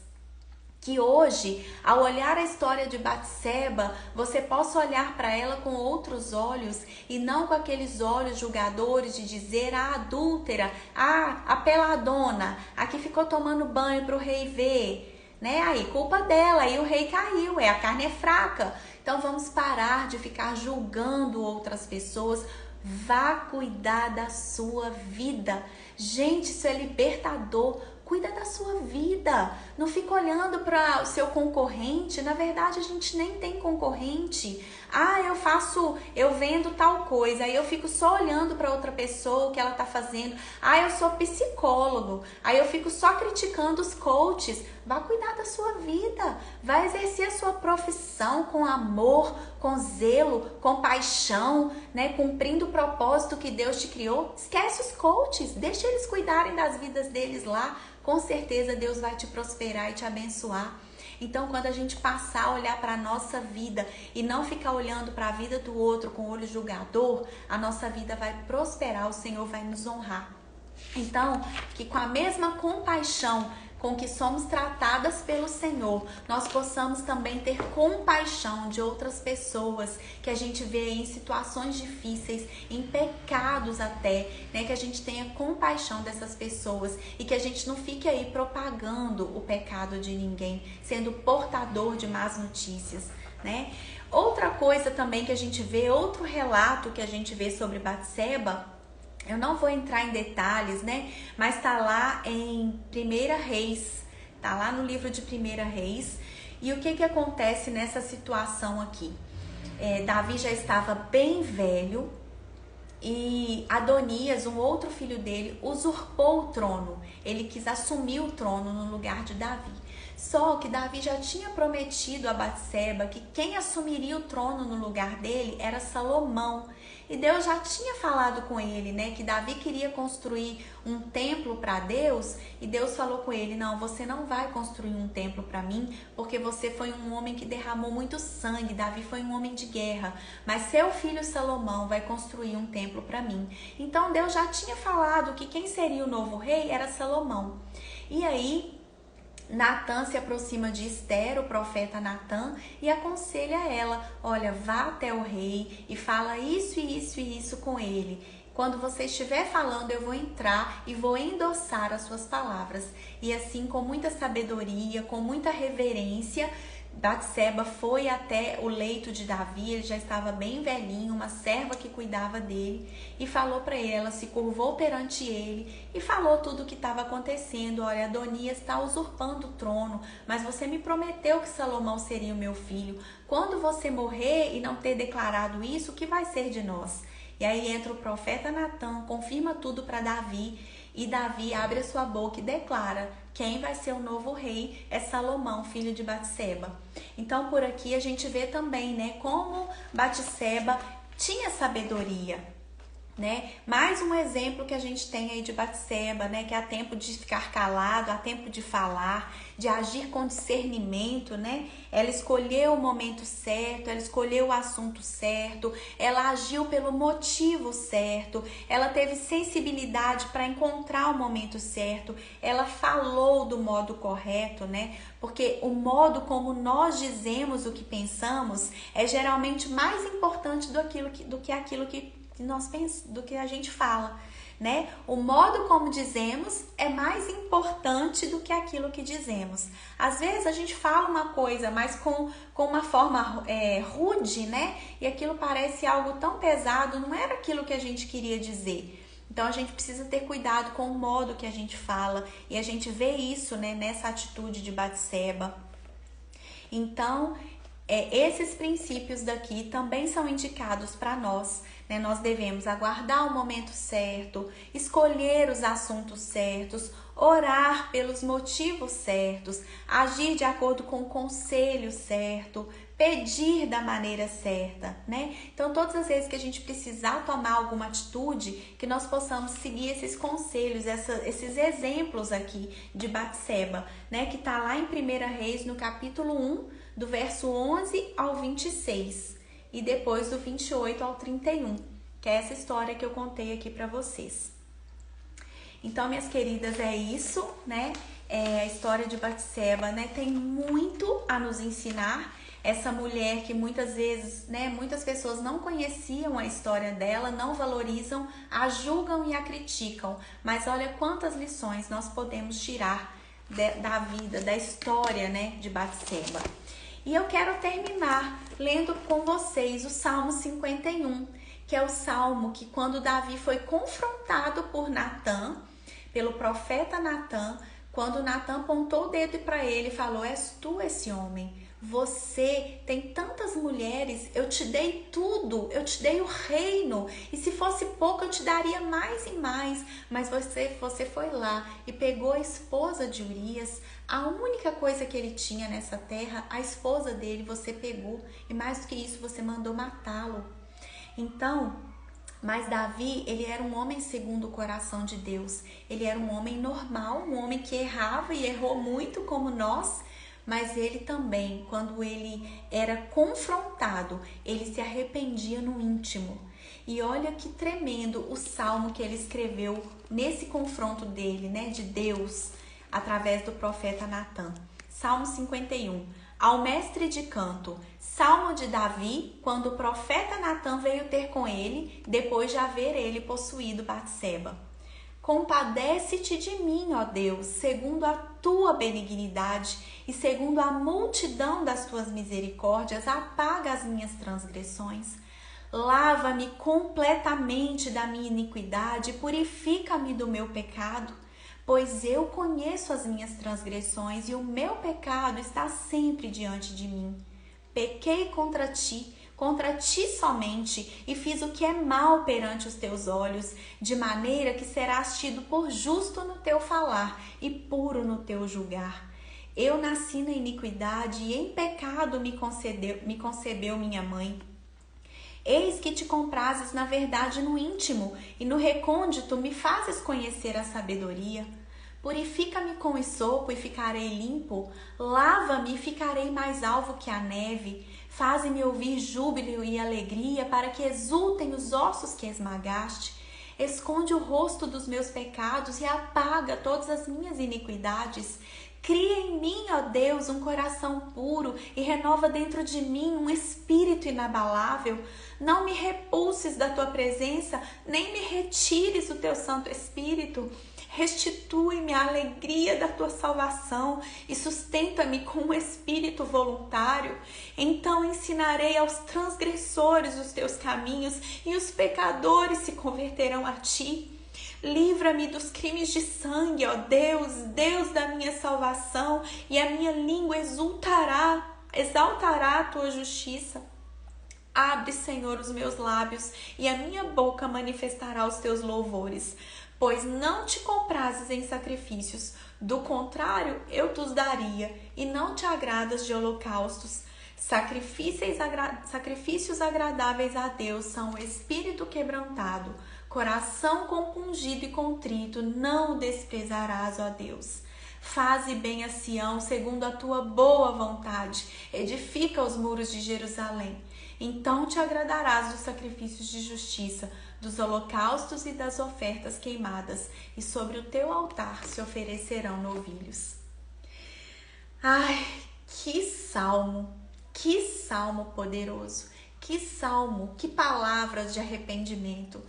Que hoje, ao olhar a história de Batseba, você possa olhar para ela com outros olhos e não com aqueles olhos julgadores de dizer: a adúltera, a peladona, a que ficou tomando banho para o rei ver, né? Aí, culpa dela, aí o rei caiu, a carne é fraca. Então vamos parar de ficar julgando outras pessoas. Vá cuidar da sua vida. Gente, isso é libertador. Cuida da sua vida. Não fica olhando para o seu concorrente. Na verdade, a gente nem tem concorrente. Eu vendo tal coisa. Aí eu fico só olhando para outra pessoa, o que ela tá fazendo. Eu sou psicólogo. Aí eu fico só criticando os coaches. Vá cuidar da sua vida. Vá exercer a sua profissão com amor, com zelo, com paixão, né? Cumprindo o propósito que Deus te criou. Esquece os coaches. Deixa eles cuidarem das vidas deles lá. Com certeza Deus vai te prosperar e te abençoar. Então, quando a gente passar a olhar para a nossa vida e não ficar olhando para a vida do outro com olho julgador, a nossa vida vai prosperar, o Senhor vai nos honrar. Então, que com a mesma compaixão com que somos tratadas pelo Senhor, nós possamos também ter compaixão de outras pessoas que a gente vê em situações difíceis, em pecados até, né? Que a gente tenha compaixão dessas pessoas e que a gente não fique aí propagando o pecado de ninguém, sendo portador de más notícias, né? Outra coisa também que a gente vê, outro relato que a gente vê sobre Batseba, eu não vou entrar em detalhes, né? Mas tá lá em 1 Reis, tá lá no livro de 1 Reis. E o que acontece nessa situação aqui? Davi já estava bem velho e Adonias, um outro filho dele, usurpou o trono. Ele quis assumir o trono no lugar de Davi. Só que Davi já tinha prometido a Batseba que quem assumiria o trono no lugar dele era Salomão. E Deus já tinha falado com ele, né, que Davi queria construir um templo para Deus, e Deus falou com ele: não, você não vai construir um templo para mim, porque você foi um homem que derramou muito sangue. Davi foi um homem de guerra, mas seu filho Salomão vai construir um templo para mim. Então Deus já tinha falado que quem seria o novo rei era Salomão. E aí Natã se aproxima de Esther, o profeta Natã, e aconselha ela: olha, vá até o rei e fala isso e isso e isso com ele. Quando você estiver falando, eu vou entrar e vou endossar as suas palavras. E assim, com muita sabedoria, com muita reverência, Batseba foi até o leito de Davi. Ele já estava bem velhinho, uma serva que cuidava dele, e falou para ele. Ela se curvou perante ele e falou tudo o que estava acontecendo. Olha, Adonias está usurpando o trono, mas você me prometeu que Salomão seria o meu filho. Quando você morrer e não ter declarado isso, o que vai ser de nós? E aí entra o profeta Natã, confirma tudo para Davi, e Davi abre a sua boca e declara: quem vai ser o novo rei é Salomão, filho de Batseba. Então por aqui a gente vê também, né, como Batseba tinha sabedoria, né? Mais um exemplo que a gente tem aí de Batseba, né, que há tempo de ficar calado, há tempo de falar, de agir com discernimento, né? Ela escolheu o momento certo, ela escolheu o assunto certo, ela agiu pelo motivo certo, ela teve sensibilidade para encontrar o momento certo, ela falou do modo correto, né? Porque o modo como nós dizemos o que pensamos é geralmente mais importante do que aquilo que do que a gente fala, né? O modo como dizemos é mais importante do que aquilo que dizemos. Às vezes a gente fala uma coisa, mas com uma forma rude, né? E aquilo parece algo tão pesado, não era aquilo que a gente queria dizer. Então a gente precisa ter cuidado com o modo que a gente fala, e a gente vê isso, né, nessa atitude de Batseba. Então, esses princípios daqui também são indicados para nós, né? Nós devemos aguardar o momento certo, escolher os assuntos certos, orar pelos motivos certos, agir de acordo com o conselho certo, pedir da maneira certa, né? Então, todas as vezes que a gente precisar tomar alguma atitude, que nós possamos seguir esses conselhos, esses exemplos aqui de Batseba, né? Que tá lá em 1 Reis, no capítulo 1, do verso 11 ao 26, e depois do 28 ao 31, que é essa história que eu contei aqui para vocês. Então, minhas queridas, é isso, né? A história de Batseba, né? Tem muito a nos ensinar. Essa mulher que muitas vezes, né, muitas pessoas não conheciam a história dela, não valorizam, a julgam e a criticam. Mas olha quantas lições nós podemos tirar da vida, da história, né, de Batseba. E eu quero terminar lendo com vocês o Salmo 51, que é o salmo que, quando Davi foi confrontado por Natã, pelo profeta Natã, quando Natã apontou o dedo para ele e falou: és tu esse homem, você tem tantas mulheres, eu te dei tudo, eu te dei o reino, e se fosse pouco eu te daria mais e mais, mas você foi lá e pegou a esposa de Urias, a única coisa que ele tinha nessa terra, a esposa dele, você pegou, e mais do que isso, você mandou matá-lo. Então, mas Davi, ele era um homem segundo o coração de Deus. Ele era um homem normal, um homem que errava e errou muito como nós, mas ele também, quando ele era confrontado, ele se arrependia no íntimo. E olha que tremendo o salmo que ele escreveu nesse confronto dele, né, de Deus, através do profeta Natã. Salmo 51. Ao mestre de canto, salmo de Davi, quando o profeta Natã veio ter com ele, depois de haver ele possuído Batseba. Compadece-te de mim, ó Deus, segundo a tua benignidade e segundo a multidão das tuas misericórdias, apaga as minhas transgressões. Lava-me completamente da minha iniquidade, purifica-me do meu pecado, pois eu conheço as minhas transgressões e o meu pecado está sempre diante de mim. Pequei contra ti somente, e fiz o que é mal perante os teus olhos, de maneira que serás tido por justo no teu falar e puro no teu julgar. Eu nasci na iniquidade e em pecado me concebeu minha mãe. Eis que te comprases na verdade no íntimo, e no recôndito me fazes conhecer a sabedoria. Purifica-me com esopo e ficarei limpo, lava-me e ficarei mais alvo que a neve. Faze-me ouvir júbilo e alegria, para que exultem os ossos que esmagaste. Esconde o rosto dos meus pecados e apaga todas as minhas iniquidades. Cria em mim, ó Deus, um coração puro e renova dentro de mim um espírito inabalável. Não me repulses da tua presença, nem me retires o teu Santo Espírito. Restitui-me a alegria da tua salvação e sustenta-me com um espírito voluntário. Então ensinarei aos transgressores os teus caminhos e os pecadores se converterão a ti. Livra-me dos crimes de sangue, ó Deus, Deus da minha salvação, e a minha língua exaltará a tua justiça. Abre, Senhor, os meus lábios, e a minha boca manifestará os teus louvores. Pois não te comprases em sacrifícios, do contrário eu te os daria, e não te agradas de holocaustos. Sacrifícios agradáveis a Deus são o espírito quebrantado, coração compungido e contrito, não o desprezarás, ó Deus. Faze bem a Sião segundo a tua boa vontade, edifica os muros de Jerusalém. Então te agradarás dos sacrifícios de justiça, dos holocaustos e das ofertas queimadas, e sobre o teu altar se oferecerão novilhos. Ai, que salmo poderoso, que salmo, que palavras de arrependimento.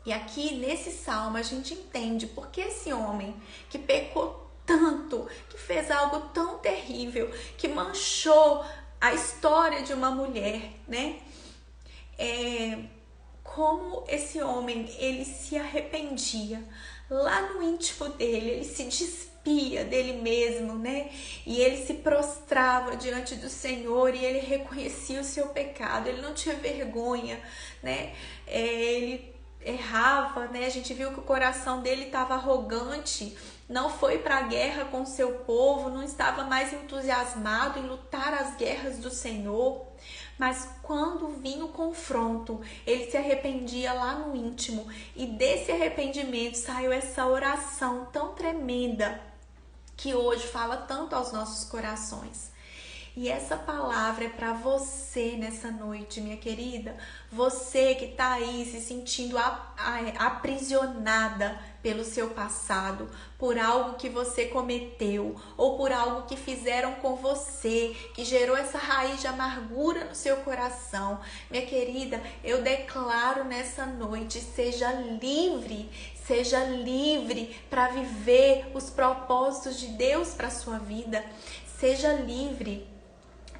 E aqui nesse salmo a gente entende porque esse homem que pecou tanto, que fez algo tão terrível, que manchou a história de uma mulher, né? Como esse homem, ele se arrependia lá no íntimo dele, ele se despia dele mesmo, né? E ele se prostrava diante do Senhor e ele reconhecia o seu pecado, ele não tinha vergonha, né? Ele errava, né? A gente viu que o coração dele estava arrogante, não foi para a guerra com seu povo, não estava mais entusiasmado em lutar as guerras do Senhor. Mas quando vinha o confronto, ele se arrependia lá no íntimo, e desse arrependimento saiu essa oração tão tremenda que hoje fala tanto aos nossos corações. E essa palavra é para você nessa noite, minha querida. Você que está aí se sentindo aprisionada pelo seu passado, por algo que você cometeu ou por algo que fizeram com você, que gerou essa raiz de amargura no seu coração. Minha querida, eu declaro nessa noite, seja livre para viver os propósitos de Deus para a sua vida. Seja livre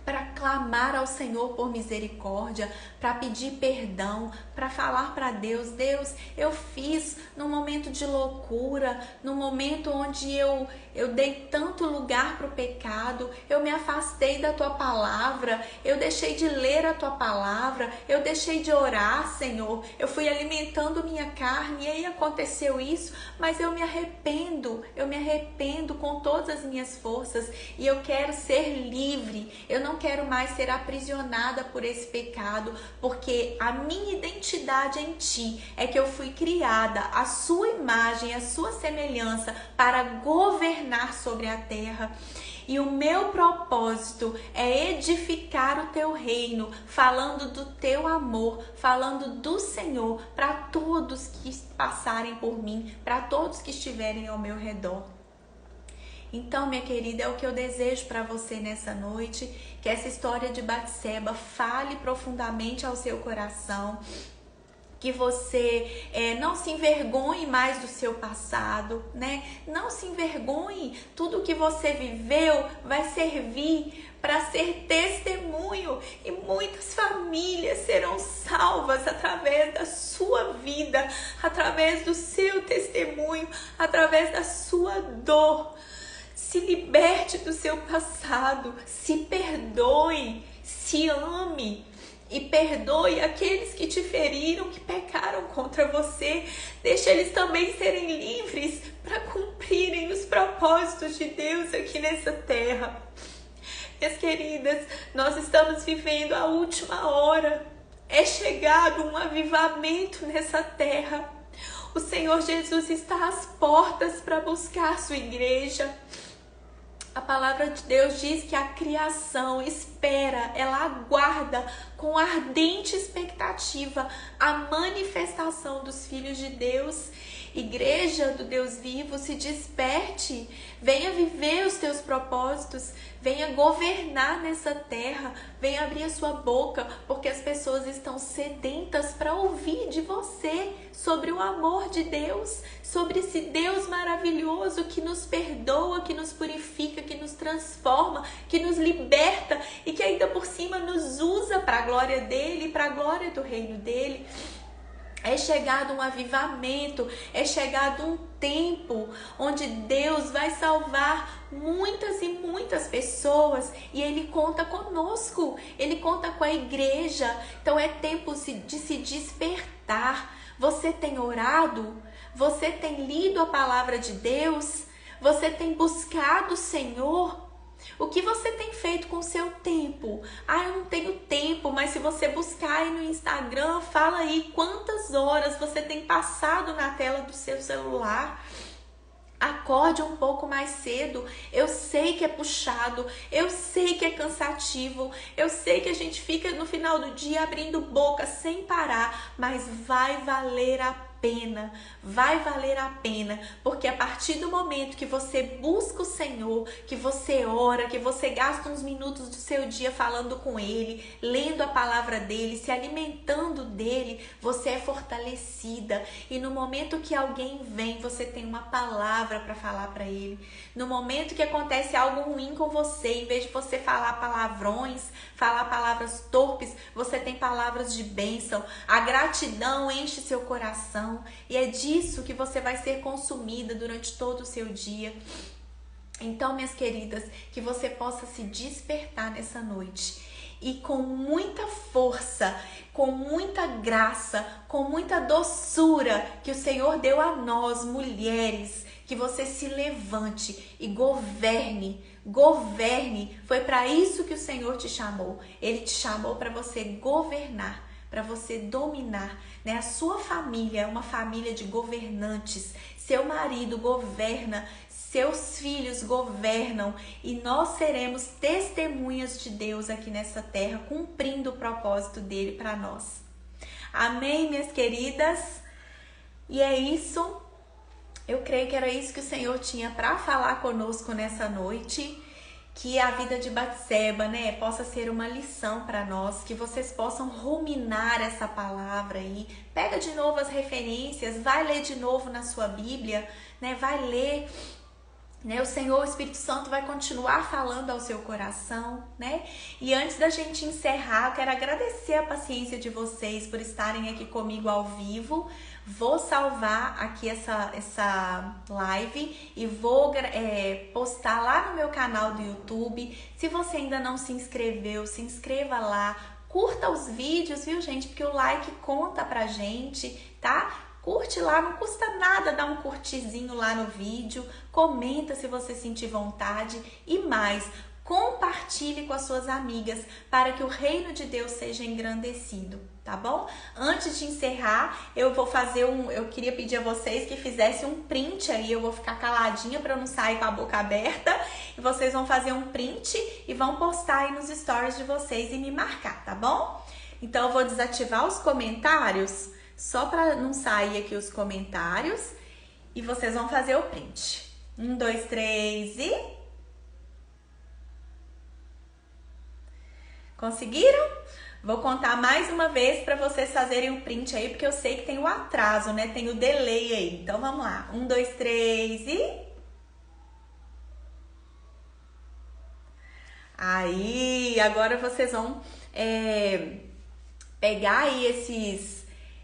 para clamar ao Senhor por misericórdia, para pedir perdão, para falar para Deus: Deus, eu fiz num momento de loucura, num momento onde eu dei tanto lugar para o pecado, eu me afastei da Tua palavra, eu deixei de ler a Tua palavra, eu deixei de orar, Senhor, eu fui alimentando minha carne e aí aconteceu isso, mas eu me arrependo com todas as minhas forças e eu quero ser livre, eu não quero mais ser aprisionada por esse pecado, porque a minha identidade em Ti é que eu fui criada à Sua imagem, à Sua semelhança, para governar sobre a terra. E o meu propósito é edificar o Teu reino, falando do Teu amor, falando do Senhor para todos que passarem por mim, para todos que estiverem ao meu redor. Então, minha querida, é o que eu desejo para você nessa noite, que essa história de Batseba fale profundamente ao seu coração, que você não se envergonhe mais do seu passado, né? Não se envergonhe, tudo que você viveu vai servir para ser testemunho e muitas famílias serão salvas através da sua vida, através do seu testemunho, através da sua dor. Se liberte do seu passado, se perdoe, se ame E perdoe aqueles que te feriram, que pecaram contra você. Deixa eles também serem livres para cumprirem os propósitos de Deus aqui nessa terra. Minhas queridas, nós estamos vivendo a última hora. É chegado um avivamento nessa terra. O Senhor Jesus está às portas para buscar sua igreja. A palavra de Deus diz que a criação espera, ela aguarda com ardente expectativa a manifestação dos filhos de Deus. Igreja do Deus vivo, se desperte, venha viver os teus propósitos, venha governar nessa terra, venha abrir a sua boca, porque as pessoas estão sedentas para ouvir de você sobre o amor de Deus, sobre esse Deus maravilhoso que nos perdoa, que nos purifica, que nos transforma, que nos liberta e que ainda por cima nos usa para a glória dele, para a glória do reino dele. É chegado um avivamento, é chegado um tempo onde Deus vai salvar muitas e muitas pessoas e Ele conta conosco, Ele conta com a igreja. Então é tempo de se despertar. Você tem orado? Você tem lido a palavra de Deus? Você tem buscado o Senhor? O que você tem feito com o seu tempo? Eu não tenho tempo, mas se você buscar aí no Instagram, fala aí quantas horas você tem passado na tela do seu celular. Acorde um pouco mais cedo. Eu sei que é puxado, eu sei que é cansativo, eu sei que a gente fica no final do dia abrindo boca sem parar, mas vai valer a pena, vai valer a pena, porque a partir do momento que você busca o Senhor, que você ora, que você gasta uns minutos do seu dia falando com Ele, lendo a palavra dEle, se alimentando dEle, você é fortalecida. E no momento que alguém vem, você tem uma palavra para falar para ele. No momento que acontece algo ruim com você, em vez de você falar palavrões, falar palavras torpes, você tem palavras de bênção. A gratidão enche seu coração. E é disso que você vai ser consumida durante todo o seu dia. Então, minhas queridas, que você possa se despertar nessa noite e com muita força, com muita graça, com muita doçura que o Senhor deu a nós, mulheres, que você se levante e governe. Foi para isso que o Senhor te chamou. Ele te chamou para você governar, para você dominar, né? A sua família é uma família de governantes. Seu marido governa, seus filhos governam e nós seremos testemunhas de Deus aqui nessa terra, cumprindo o propósito dele para nós. Amém, minhas queridas? E é isso. Eu creio que era isso que o Senhor tinha para falar conosco nessa noite. Que a vida de Batseba, né, possa ser uma lição para nós, que vocês possam ruminar essa palavra aí. Pega de novo as referências, vai ler de novo na sua Bíblia, né, vai ler, né, o Senhor, o Espírito Santo vai continuar falando ao seu coração, né? E antes da gente encerrar, eu quero agradecer a paciência de vocês por estarem aqui comigo ao vivo. Vou salvar aqui essa live e vou postar lá no meu canal do YouTube. Se você ainda não se inscreveu, se inscreva lá. Curta os vídeos, viu, gente? Porque o like conta pra gente, tá? Curte lá, não custa nada dar um curtizinho lá no vídeo. Comenta se você sentir vontade. E mais, compartilhe com as suas amigas para que o reino de Deus seja engrandecido, tá bom? Antes de encerrar, eu queria pedir a vocês que fizessem um print aí, eu vou ficar caladinha para não sair com a boca aberta, e vocês vão fazer um print e vão postar aí nos stories de vocês e me marcar, tá bom? Então eu vou desativar os comentários, só para não sair aqui os comentários, e vocês vão fazer o print. 1, 2, 3 e... Conseguiram? Vou contar mais uma vez para vocês fazerem o print aí, porque eu sei que tem o atraso, né? Tem o delay aí. Então, vamos lá. 1, 2, 3 e... Aí, agora vocês vão pegar aí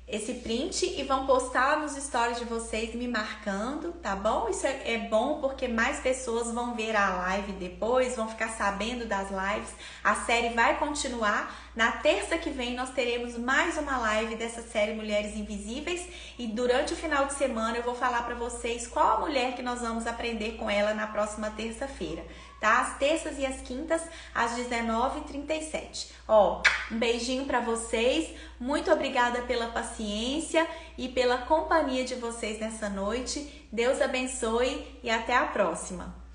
esse print e vão postar nos stories de vocês me marcando, tá bom? Isso é bom porque mais pessoas vão ver a live depois, vão ficar sabendo das lives. A série vai continuar. Na terça que vem nós teremos mais uma live dessa série Mulheres Invisíveis e durante o final de semana eu vou falar para vocês qual a mulher que nós vamos aprender com ela na próxima terça-feira, tá? Às terças e às quintas, às 19h37. Ó, um beijinho para vocês, muito obrigada pela paciência e pela companhia de vocês nessa noite. Deus abençoe e até a próxima.